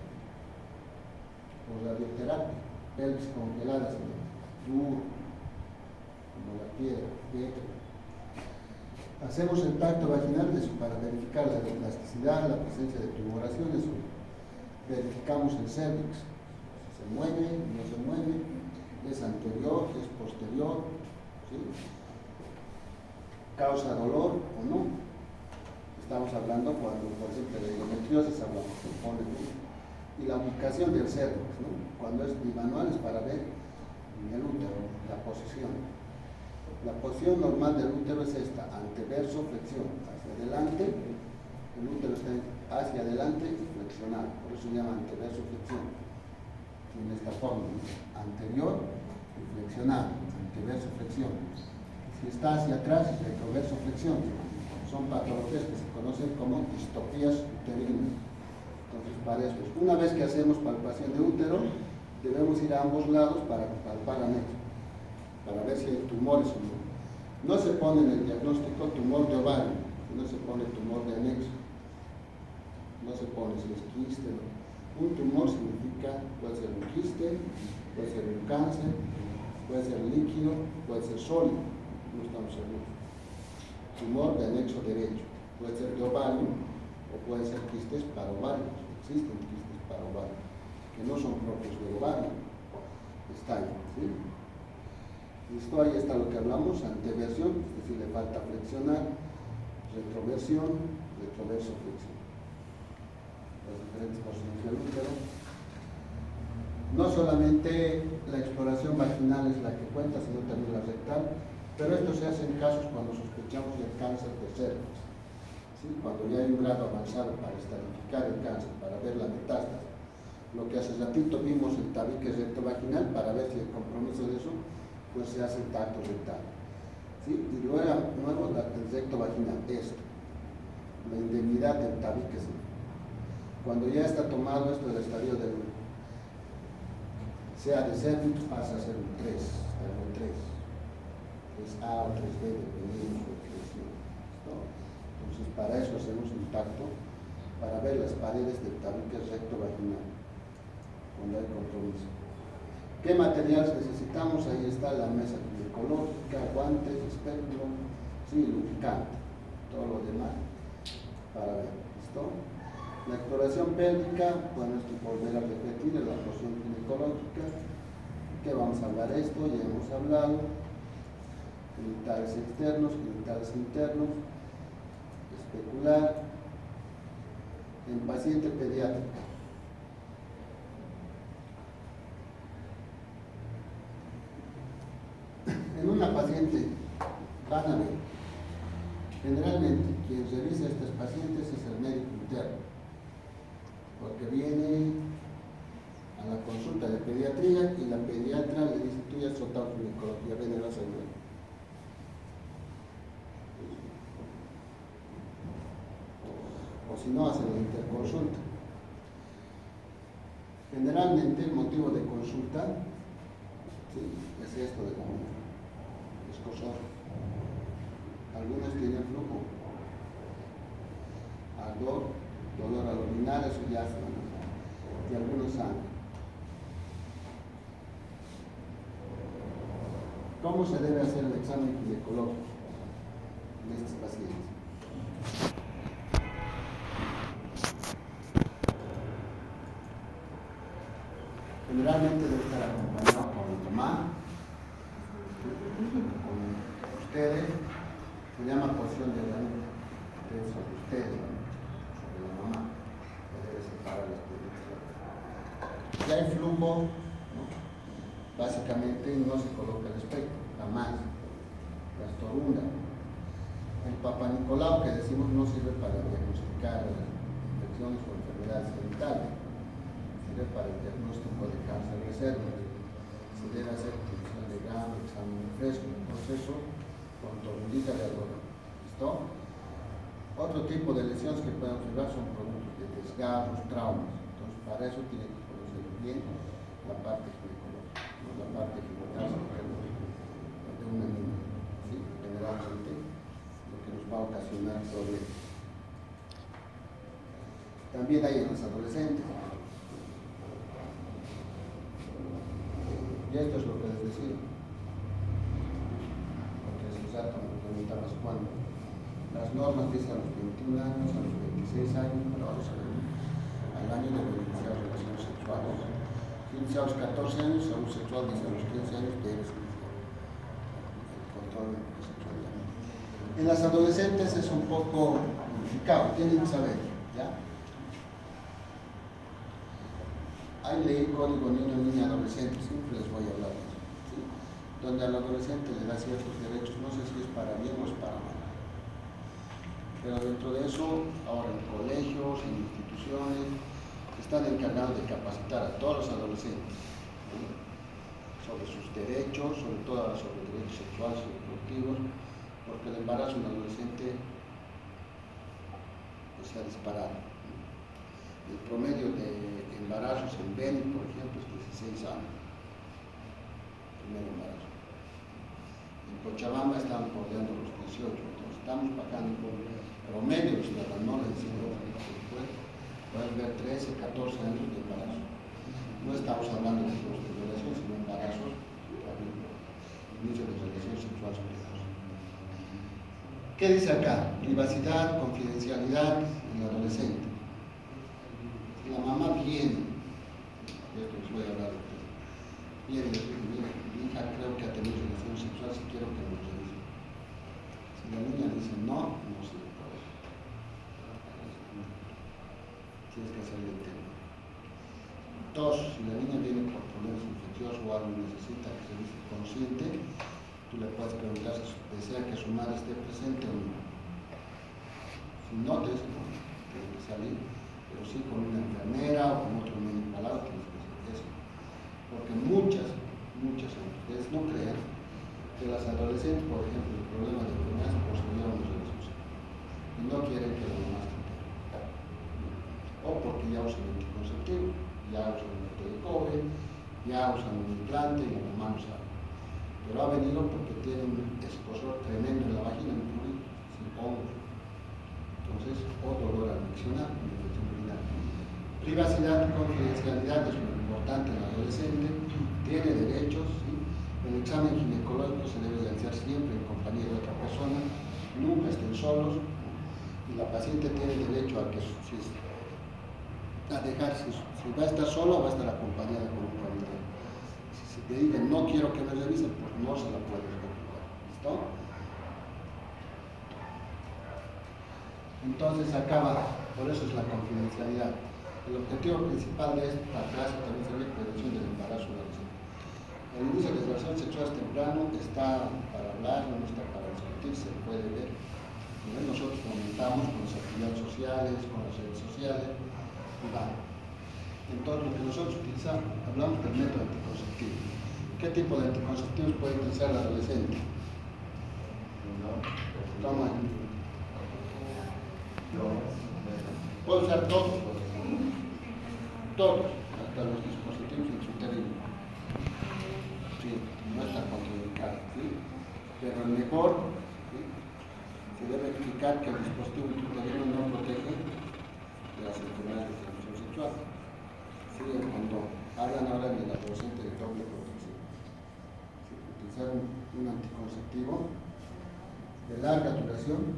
o radioterapia, pelvis congeladas, duro, como la piedra, vieja. Hacemos el tacto vaginal para verificar la elasticidad, la presencia de tumoraciones. Verificamos el cervix, si se mueve, no se mueve, es anterior, es posterior, ¿sí? Causa dolor o no. Estamos hablando cuando, por ejemplo, de endometriosis hablamos, se pone, ¿no? Y la ubicación del cervix, ¿no? Cuando es bimanual es para ver en el útero la posición. La posición normal del útero es esta, anteverso, flexión, hacia adelante, el útero está hacia adelante y flexionado, por eso se llama anteverso, flexión. En esta forma, anterior y flexionado, anteverso, flexión. Si está hacia atrás, retroverso, flexión. Son patologías que se conocen como distopías uterinas. Entonces, para eso, una vez que hacemos palpación de útero, debemos ir a ambos lados para palpar anexo, para ver si hay tumores o no. No se pone en el diagnóstico tumor de ovario, no se pone tumor de anexo. No se pone si es quiste. No. Un tumor significa, puede ser un quiste, puede ser un cáncer, puede ser líquido, puede ser sólido, no estamos seguros. Tumor de anexo derecho, puede ser de ovario o puede ser quistes para ovarios. Existen quistes para ovario, que no son propios del ovario. Está ahí, ¿sí? Listo, ahí está lo que hablamos, anteversión, es decir, le falta flexionar, retroversión, retroverso flexión. Las diferentes posiciones del útero. No solamente la exploración vaginal es la que cuenta, sino también la rectal, pero esto se hace en casos cuando sospechamos del cáncer de cervix. ¿Sí? Cuando ya hay un grado avanzado para estratificar el cáncer, para ver la metástasis. Lo que hace ratito vimos el tabique rectovaginal para ver si el compromiso de eso, pues se hace el tacto rectal. ¿Sí? Y luego el rectovaginal, esto, la indemnidad del tabique. Cuando ya está tomado esto del estadio del sea de cervix, pasa a ser un 3, el 3. Es A o 3B, dependiendo de su expresión. Entonces, para eso hacemos un tacto, para ver las paredes del tabique rectovaginal, cuando hay compromiso. ¿Qué materiales necesitamos? Ahí está la mesa ginecológica, guantes, espéculo, sí, lubricante, todo lo demás, para ver. ¿Listo? La exploración pélvica, bueno, esto volver a repetir, es la porción ginecológica. ¿Qué vamos a hablar esto? Ya hemos hablado. Genitales externos, genitales internos, especular. En paciente pediátrica. En una paciente van a ver, generalmente quien revisa a estos pacientes es el médico interno, porque viene a la consulta de pediatría y la pediatra le dice: tú ya has tratado ginecología, ven a la salud. O si no, hacen la interconsulta. Generalmente el motivo de consulta, ¿sí?, es esto de la escozor. Algunos tienen flujo, ardor, dolor al orinar, eso ya se van a hacer, y algunos sangran. ¿Cómo se debe hacer el examen ginecológico en estos pacientes? Generalmente debe estar acompañado por la mamá, con ustedes, se llama porción de la sobre ustedes, sobre la mamá, que debe separar las piernas. Ya hay flujo, ¿no? Básicamente no se coloca el espectro, jamás, la estorunda. El Papa Nicolau, que decimos, no sirve para diagnosticar infecciones o enfermedades genitales, sirve para el diagnóstico de cáncer de cervix. Se debe hacer punción de grano, examen fresco, un proceso con tornillita de algodón. ¿Listo? Otro tipo de lesiones que pueden observar son productos de desgarros, traumas. Entonces, para eso tiene que conocer bien la parte ginecológica, no la parte genital de una niña, ¿sí? Generalmente lo que nos va a ocasionar problemas. También hay en los adolescentes. Y esto es lo que les decía, porque esos datos me preguntabas cuándo. Las normas dicen a los 21 años, a los 26 años, pero ahora al año de iniciar relaciones sexuales. Si inicia a los 14 años, salud sexual dice a los 15 años debes iniciar el control de sexualidad. En las adolescentes es un poco complicado, tienen que saber, ¿ya? Hay ley, código niño, adolescente, siempre les voy a hablar de eso, ¿sí? Donde al adolescente le da ciertos derechos, no sé si es para bien o es para mal. Pero dentro de eso, ahora en colegios, en instituciones, están encargados de capacitar a todos los adolescentes, ¿sí?, sobre sus derechos, sobre todo sobre derechos sexuales y reproductivos, porque el embarazo en un adolescente pues, se ha disparado. El promedio de embarazos en Beni, por ejemplo, es 16 años. Primer embarazo. En Cochabamba estamos bordeando los 18, entonces estamos pagando por promedio de la norma diciendo después puedes ver 13, 14 años de embarazo. No estamos hablando de violación, sino embarazos, inicio de relaciones sexuales precoces. ¿Qué dice acá? Privacidad, confidencialidad en el adolescente. Si la mamá viene, de esto les voy a hablar, viene y dice, mira, mi hija creo que ha tenido relaciones sexuales y quiero que me revise. Si la niña dice no, no se le puede. Tienes que hacerle el tema. Dos, si la niña viene por problemas infecciosos o algo necesita que se dice consciente, tú le puedes preguntar si desea que su madre esté presente o no. Si no, tiene que salir, pero sí con una enfermera o con otro médico al lado, tienes que hacer eso. Porque muchas ustedes no creen que las adolescentes, por ejemplo, el problema de enfermedades posterior a los relaciones y no quieren que la mamá esté. O porque ya usan anticonceptivo, ya usan un método de cobre, ya usan un implante y la mamá no sabe. Pero ha venido porque tiene un escozor tremendo en la vagina, en el prurito, sin hongos. Entonces, o dolor al miccionar, una infección urinaria. Privacidad, confidencialidad es muy importante en el adolescente, tiene derechos, ¿sí? El examen ginecológico se debe realizar siempre en compañía de otra persona, nunca estén solos, y la paciente tiene derecho a que a dejar si va a estar sola o va a estar acompañada con un familiar. Si te dicen no quiero que me revisen, pues no se la puedes recuperar. ¿Listo? Entonces acaba, por eso es la confidencialidad. El objetivo principal de esta clase también sería la prevención del embarazo adolescente. El inicio de relaciones sexuales temprano está para hablar, no está para discutir, se puede ver. Nosotros comentamos con las actividades sociales, con las redes sociales. Entonces, lo que nosotros utilizamos, hablamos del método anticonceptivo. ¿Qué tipo de anticonceptivos puede utilizar el adolescente? Toma. Puede usar todos, hasta los dispositivos intrauterinos. Sí, no está contraindicado, ¿sí? Pero el mejor, ¿sí? Se debe explicar que el dispositivo intrauterino no protege de las enfermedades de transmisión sexual. Sí, cuando hablan ahora del adolescente de doble protección. Sí, utilizar un anticonceptivo de larga duración,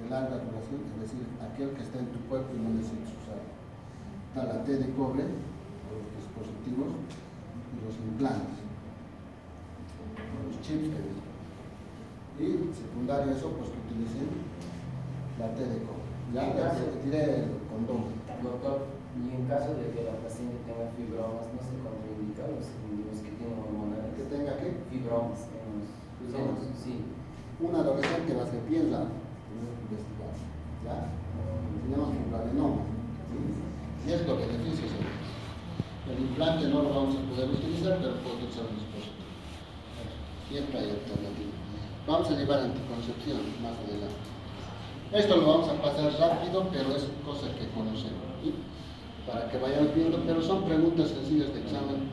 es decir, aquel que está en tu cuerpo y no necesitas usar. Está la T de cobre, los dispositivos y los implantes, los chips que dicen. Y secundario a eso, pues que utilicen la T de cobre. Ya tiré el condón. Doctor, y en caso de que la paciente tenga fibromas, no se contraindica los que tienen hormonales. ¿Que tenga qué? Fibromas en los senos, sí. Un adolescente va a ser piensa, investigar, ¿ya? Se llama fibroadenoma, ¿sí? Y esto beneficios. El implante no lo vamos a poder utilizar, pero puedo utilizar un dispositivo. Siempre hay alternativa. Vamos a llevar anticoncepción más adelante. Esto lo vamos a pasar rápido, pero es cosa que conocemos, ¿sí? Para que vayan viendo, pero son preguntas sencillas de examen.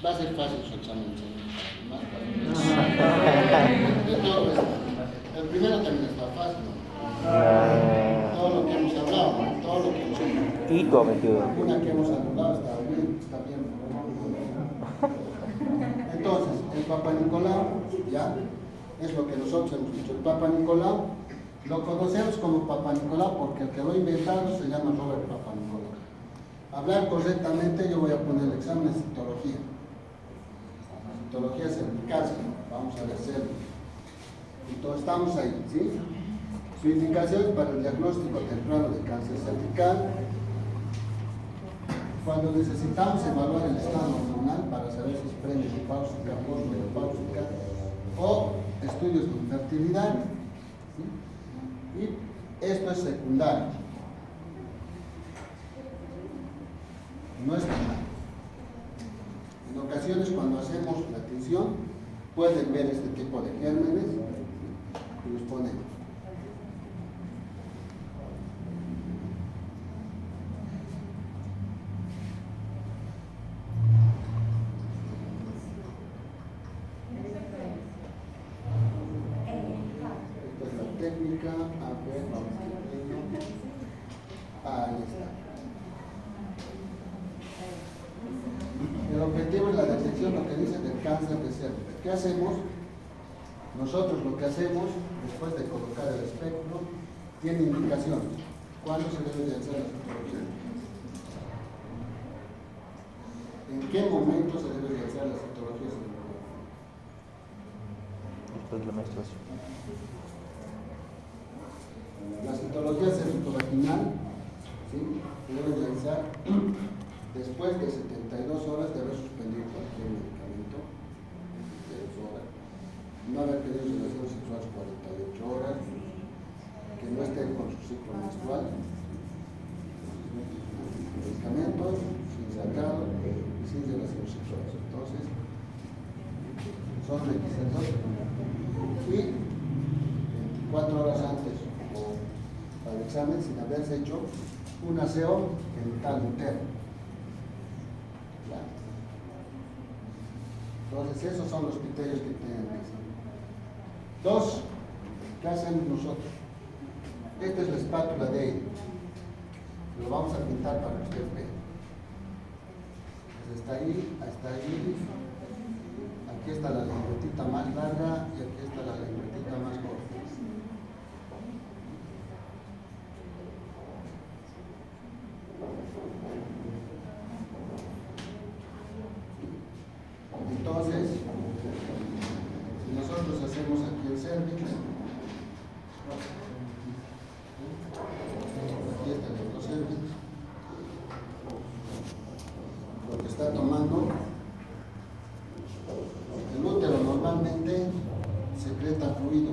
Va a ser fácil su examen, más fácil. De todo esto. El primero también está fácil, ¿no? Todo lo que hemos hablado, todo lo que hemos hablado. Y cometido. Una que hemos anulado está bien. Entonces, el Papa Nicolau, ya, es lo que nosotros hemos dicho. El Papa Nicolau lo conocemos como Papa Nicolau porque el que lo ha inventado se llama Robert Papa Nicolau. Hablar correctamente, yo voy a poner el examen de citología. Citología cervical, vamos a ver cervix. Entonces estamos ahí, ¿sí? Su indicación es para el diagnóstico temprano de cáncer cervical. Cuando necesitamos evaluar el estado hormonal para saber si es premenopáusica, postmenopáusica o estudios de infertilidad, ¿sí? Y esto es secundario. No es primario. En ocasiones cuando hacemos la tinción pueden ver este tipo de gérmenes y los ponen. clínica, a ver, vamos a ver. Ahí está. El objetivo es la detección, lo que dice del cáncer de células. ¿Qué hacemos? Nosotros lo que hacemos, después de colocar el espectro, tiene indicaciones. ¿Cuándo se debe de hacer la citología? ¿En qué momento se debe de hacer la citología? Después de la menstruación. La citología cervicovaginal, ¿sí?, se debe realizar después de 72 horas de haber suspendido cualquier medicamento, 72 horas, no haber tenido relaciones sexuales 48 horas, que no estén con su ciclo menstrual, medicamentos, sin sangrado y sin relaciones sexuales. Entonces, son requisitos. Y 24 horas antes o para el examen, sin haberse hecho un aseo genital interno. ¿Ya? Entonces, esos son los criterios que tienen que hacer. Dos, ¿qué hacemos nosotros? Esta es la espátula de él. Lo vamos a pintar para que ustedes vean. Pues está ahí, está ahí. Aquí está la lengüetita más larga y aquí está la lengüetita más corta. Entonces, si nosotros hacemos aquí el cervix, aquí está el otro cervix, lo que está tomando el útero normalmente secreta fluido,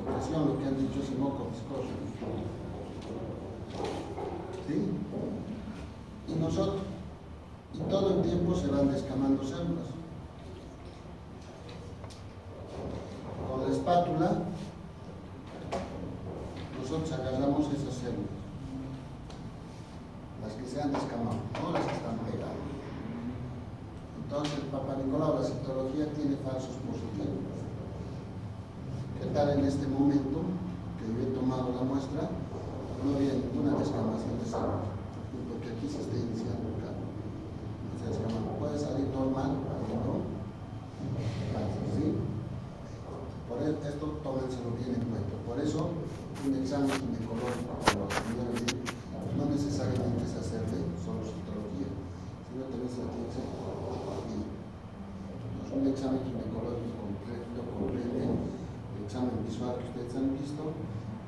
secreción, lo que han dicho es moco viscoso. ¿Sí? Y nosotros, y todo el tiempo se van descamando células. Con la espátula, nosotros agarramos esas células, las que se han descamado, no las que están pegadas. Entonces, el Papa Nicolau, la citología tiene falsos positivos. ¿Qué tal en este momento que yo he tomado la muestra? No había ninguna descamación de células, porque aquí se está iniciando el cambio. Puede salir normal, ¿no? ¿Sí? Por esto, tómenselo bien en cuenta. Por eso, un examen ginecológico, como la señora dice, no necesariamente es hacerle solo citología, sino también se tiene que hacer citología. Entonces, un examen ginecológico completo comprende el examen visual que ustedes han visto,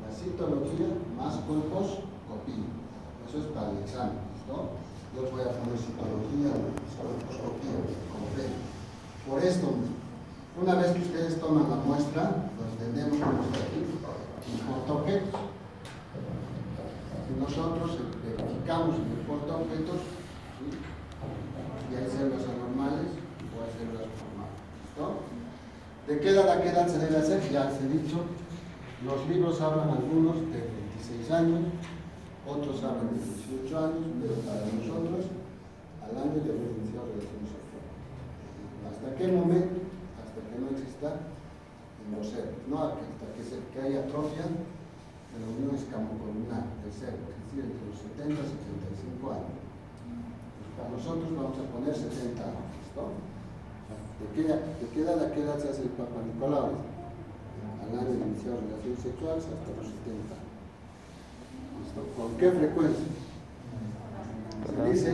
la citología más colposcopía. Eso es para el examen, ¿no? Yo voy a poner citología, colposcopía completa. Por esto, una vez que ustedes toman la muestra, lo entendemos como está aquí, y portaobjetos. Y nosotros verificamos en el portaobjetos, ¿sí?, y hay células anormales o hay células normales. ¿Listo? ¿De qué edad a qué edad se debe hacer? Ya les he dicho, los libros hablan algunos de 26 años, otros hablan de 18 años, pero para nosotros, al año de haber iniciado relaciones sexuales. ¿Hasta qué momento? Hasta que no exista endocero, no hasta que haya atrofia de la unión escamocolumnar del cervo, es decir, entre los 70 y 75 años. Pues para nosotros vamos a poner 70 años, ¿listo? ¿De qué edad a qué edad se hace el Papa Nicolau? Al año de iniciar relaciones sexuales hasta los 70 años. ¿Listo? ¿Con qué frecuencia? Se dice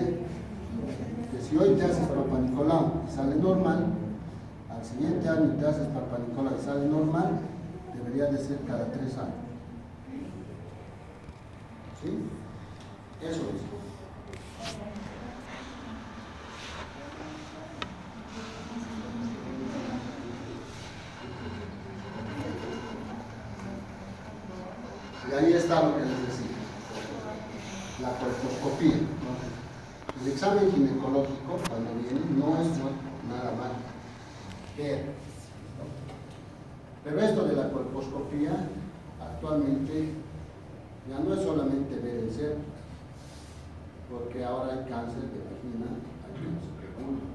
que si hoy te haces Papa Nicolau y sale normal, al siguiente año te haces Papa Nicolau y sale normal, debería de ser cada 3 años. ¿Sí? Eso es. Y ahí está lo que les decía, la colposcopía. Entonces, el examen ginecológico, cuando viene, no es nada más ver. Pero esto de la colposcopía, actualmente, ya no es solamente ver el cervix, porque ahora hay cáncer de vagina, hay cáncer de vulva.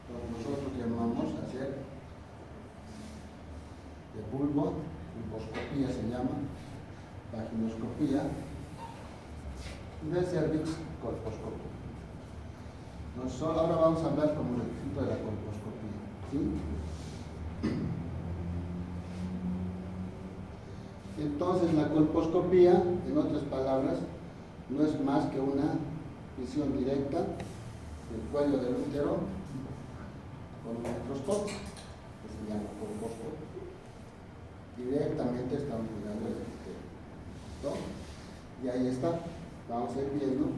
Entonces nosotros llamamos a hacer de vulvoscopía. colposcopía de cervix colposcopía. Ahora vamos a hablar como requisito de la colposcopía, ¿sí? Entonces la colposcopía, en otras palabras, no es más que una visión directa del cuello del útero con un microscopio, que se llama colposcopia. Directamente estamos mirando el útero, ¿no? Y ahí está, vamos a ir viendo.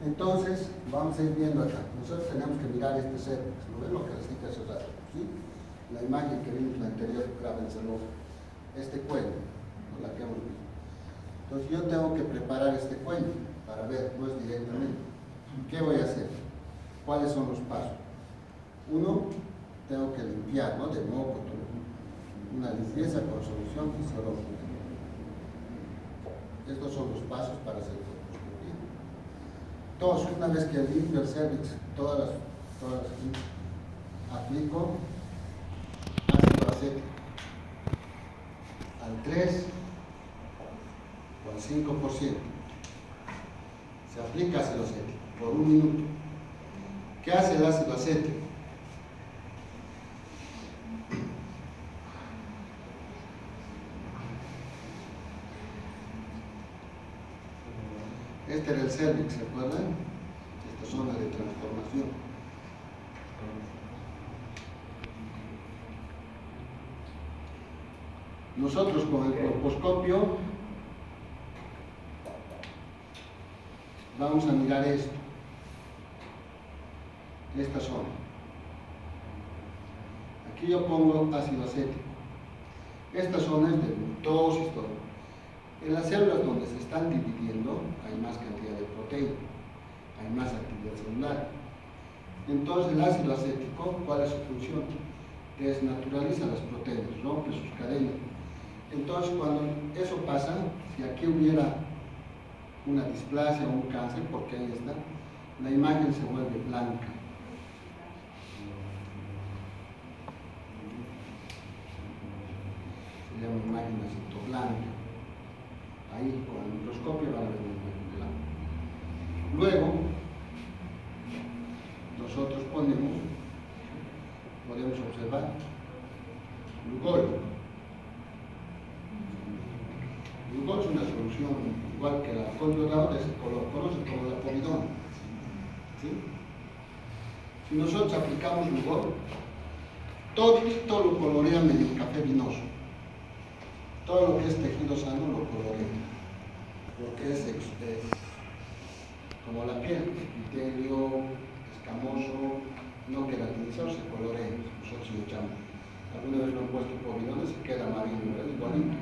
Entonces, vamos a ir viendo acá. Nosotros tenemos que mirar este cervix, ¿no ven lo que les dije hace rato? ¿Sí? La imagen que vimos la anterior, grábenselo, este cuello, ¿no? La que hemos visto. Entonces, yo tengo que preparar este cuello para ver, no es directamente. ¿Qué voy a hacer? ¿Cuáles son los pasos? Uno, tengo que limpiar, ¿no? De moco, una limpieza con solución fisiológica. Estos son los pasos para hacer colposcopía. Dos, una vez que limpio el cervix, todas las aplico ácido acético al 3 o al 5%. Se aplica ácido acético por 1 minuto. ¿Qué hace el ácido acético? Este era el cervix, ¿se acuerdan? Esta zona de transformación. Nosotros con el colposcopio vamos a mirar esto, esta zona. Aquí yo pongo ácido acético. Esta zona es de mitosis, todo. En las células donde se están dividiendo hay más cantidad de proteína, hay más actividad celular. Entonces el ácido acético, ¿cuál es su función? Desnaturaliza las proteínas, rompe sus cadenas. Entonces cuando eso pasa, si aquí hubiera una displasia o un cáncer, porque ahí está, la imagen se vuelve blanca. Se llama imagen así, blanca. Ahí con el microscopio van a ver una imagen blanca. Luego, nosotros podemos observar Lugol. Lugol es una solución igual que el alcohol dorado de ese color, conoce como la povidona. ¿Sí? Si nosotros aplicamos Lugol, todo lo colorea medio café vinoso. Todo lo que es tejido sano lo colorea, porque es como la piel, epitelio, escamoso, no queratinizado, se colorea, nosotros lo echamos. Alguna vez lo han puesto povidona, se queda amarillo, es igualito.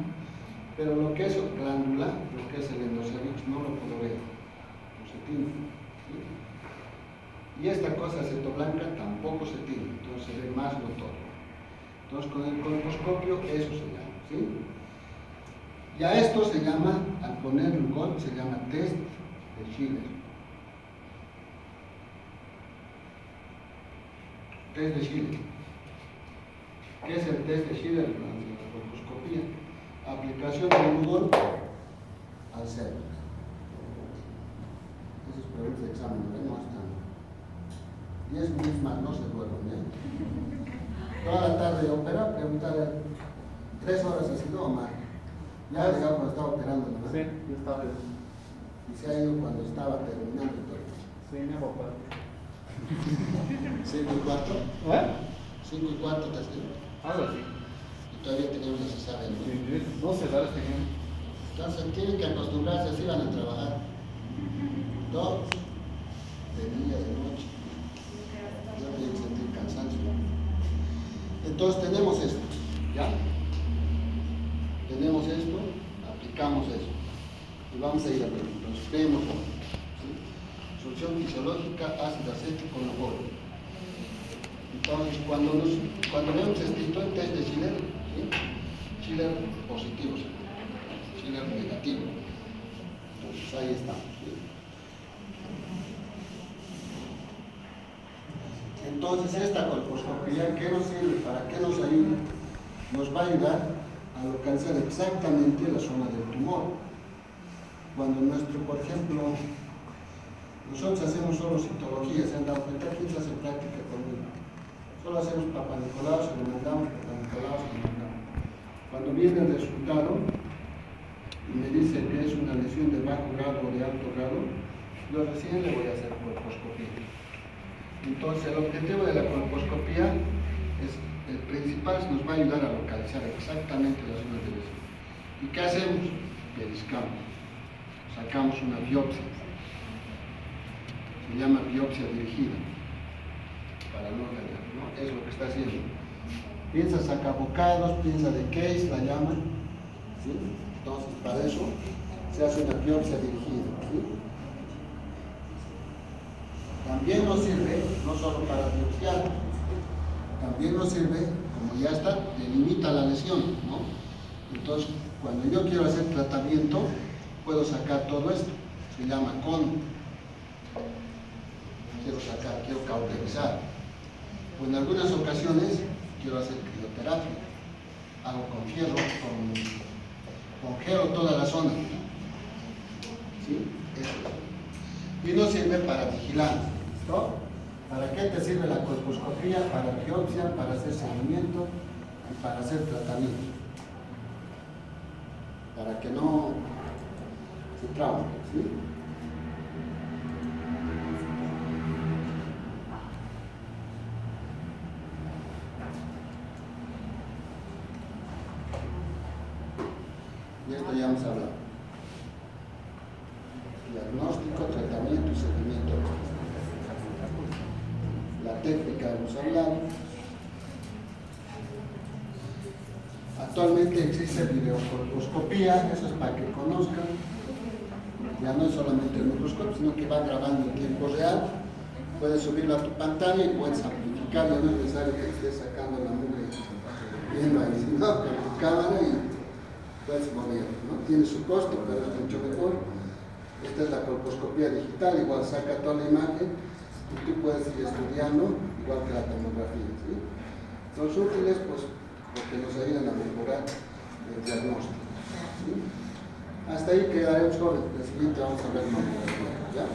Pero lo que es glándula, lo que es el endocervix, no lo colorea, no se tiñe. ¿Sí? Y esta cosa acetoblanca tampoco se tiñe, entonces se ve más notorio. Entonces con el colposcopio eso se llama, ¿sí? Y a esto se llama, al poner Lugol, se llama test de Schiller. Test de Schiller. ¿Qué es el test de Schiller? La colposcopía. Aplicación de Lugol al cervix. Esas preguntas de examen, no están. 10 minutos más, no se duermen, ¿eh? Toda la tarde de operar, preguntarle 3 horas ha sido o más. Ya ha llegado cuando estaba operando, ¿no? Sí, yo estaba. Y se ha ido cuando estaba terminando todo. Sí, mi papá. 5 y cuarto. ¿Eh? 5 y cuarto te has ido. Algo así. Y todavía tenemos la cesárea, ¿no? Sí, 2 cesáreas teníamos. Entonces tienen que acostumbrarse, así van a trabajar. 2, de día, de noche. Yo tengo que sentir cansancio. Entonces tenemos esto, ¿ya? Tenemos esto, aplicamos eso. Y vamos a ir a ver, entonces vemos, ¿sí? Solución fisiológica, ácido acético no bolo. Entonces, cuando vemos esto en test de Schiller, ¿sí? Schiller positivo, Schiller negativo. Entonces, ahí estamos, ¿sí? Entonces, esta colposcopía, ¿qué nos sirve? ¿Para qué nos ayuda? Nos va a ayudar a localizar exactamente la zona del tumor. Cuando por ejemplo, nosotros hacemos solo citología, se han dado cuenta, ¿quién se hace práctica conmigo? Solo hacemos Papa Nicolau, se lo mandamos, Papa Nicolau, se lo mandamos. Cuando viene el resultado y me dice que es una lesión de bajo grado o de alto grado, yo recién le voy a hacer colposcopía. Entonces, el objetivo de la colposcopía es, el principal, nos va a ayudar a localizar exactamente la zona de lesión. ¿Y qué hacemos? Periscamos. Sacamos una biopsia. Se llama biopsia dirigida. Para no engañar, ¿no? Es lo que está haciendo. Piensa sacabocados, piensa de case, la llaman. ¿Sí? Entonces, para eso se hace una biopsia dirigida. ¿Sí? También nos sirve, no solo para biopsiar, también nos sirve, como ya está, delimita la lesión, ¿no? Entonces, cuando yo quiero hacer tratamiento, puedo sacar todo esto, se llama cono. Quiero sacar, quiero cauterizar. O en algunas ocasiones quiero hacer crioterapia. Hago con fierro, congelo toda la zona. ¿Sí? Eso. Y nos sirve para vigilancia. ¿Listo? ¿Para qué te sirve la colposcopía? Para biopsia, para hacer seguimiento y para hacer tratamiento. Para que no se traume. ¿Sí? Y esto ya hemos hablado. Diagnóstico, tratamiento y seguimiento. La técnica hemos hablado. Actualmente existe videocolposcopía, eso es para que conozcan. Ya no es solamente el microscopio, sino que va grabando en tiempo real. Puedes subirlo a tu pantalla y puedes amplificar, ya no es necesario que estés sacando la mugre viendo ahí, sino con tu cámara y puedes mover, ¿no? Tiene su costo, pero es mucho mejor. Esta es la colposcopía digital, igual saca toda la imagen y tú puedes ir estudiando, igual que la tomografía, ¿sí? Son útiles, pues, porque nos ayudan a mejorar el diagnóstico, ¿sí? Hasta ahí quedaremos con el siguiente, vamos a ver mamografía, ¿ya?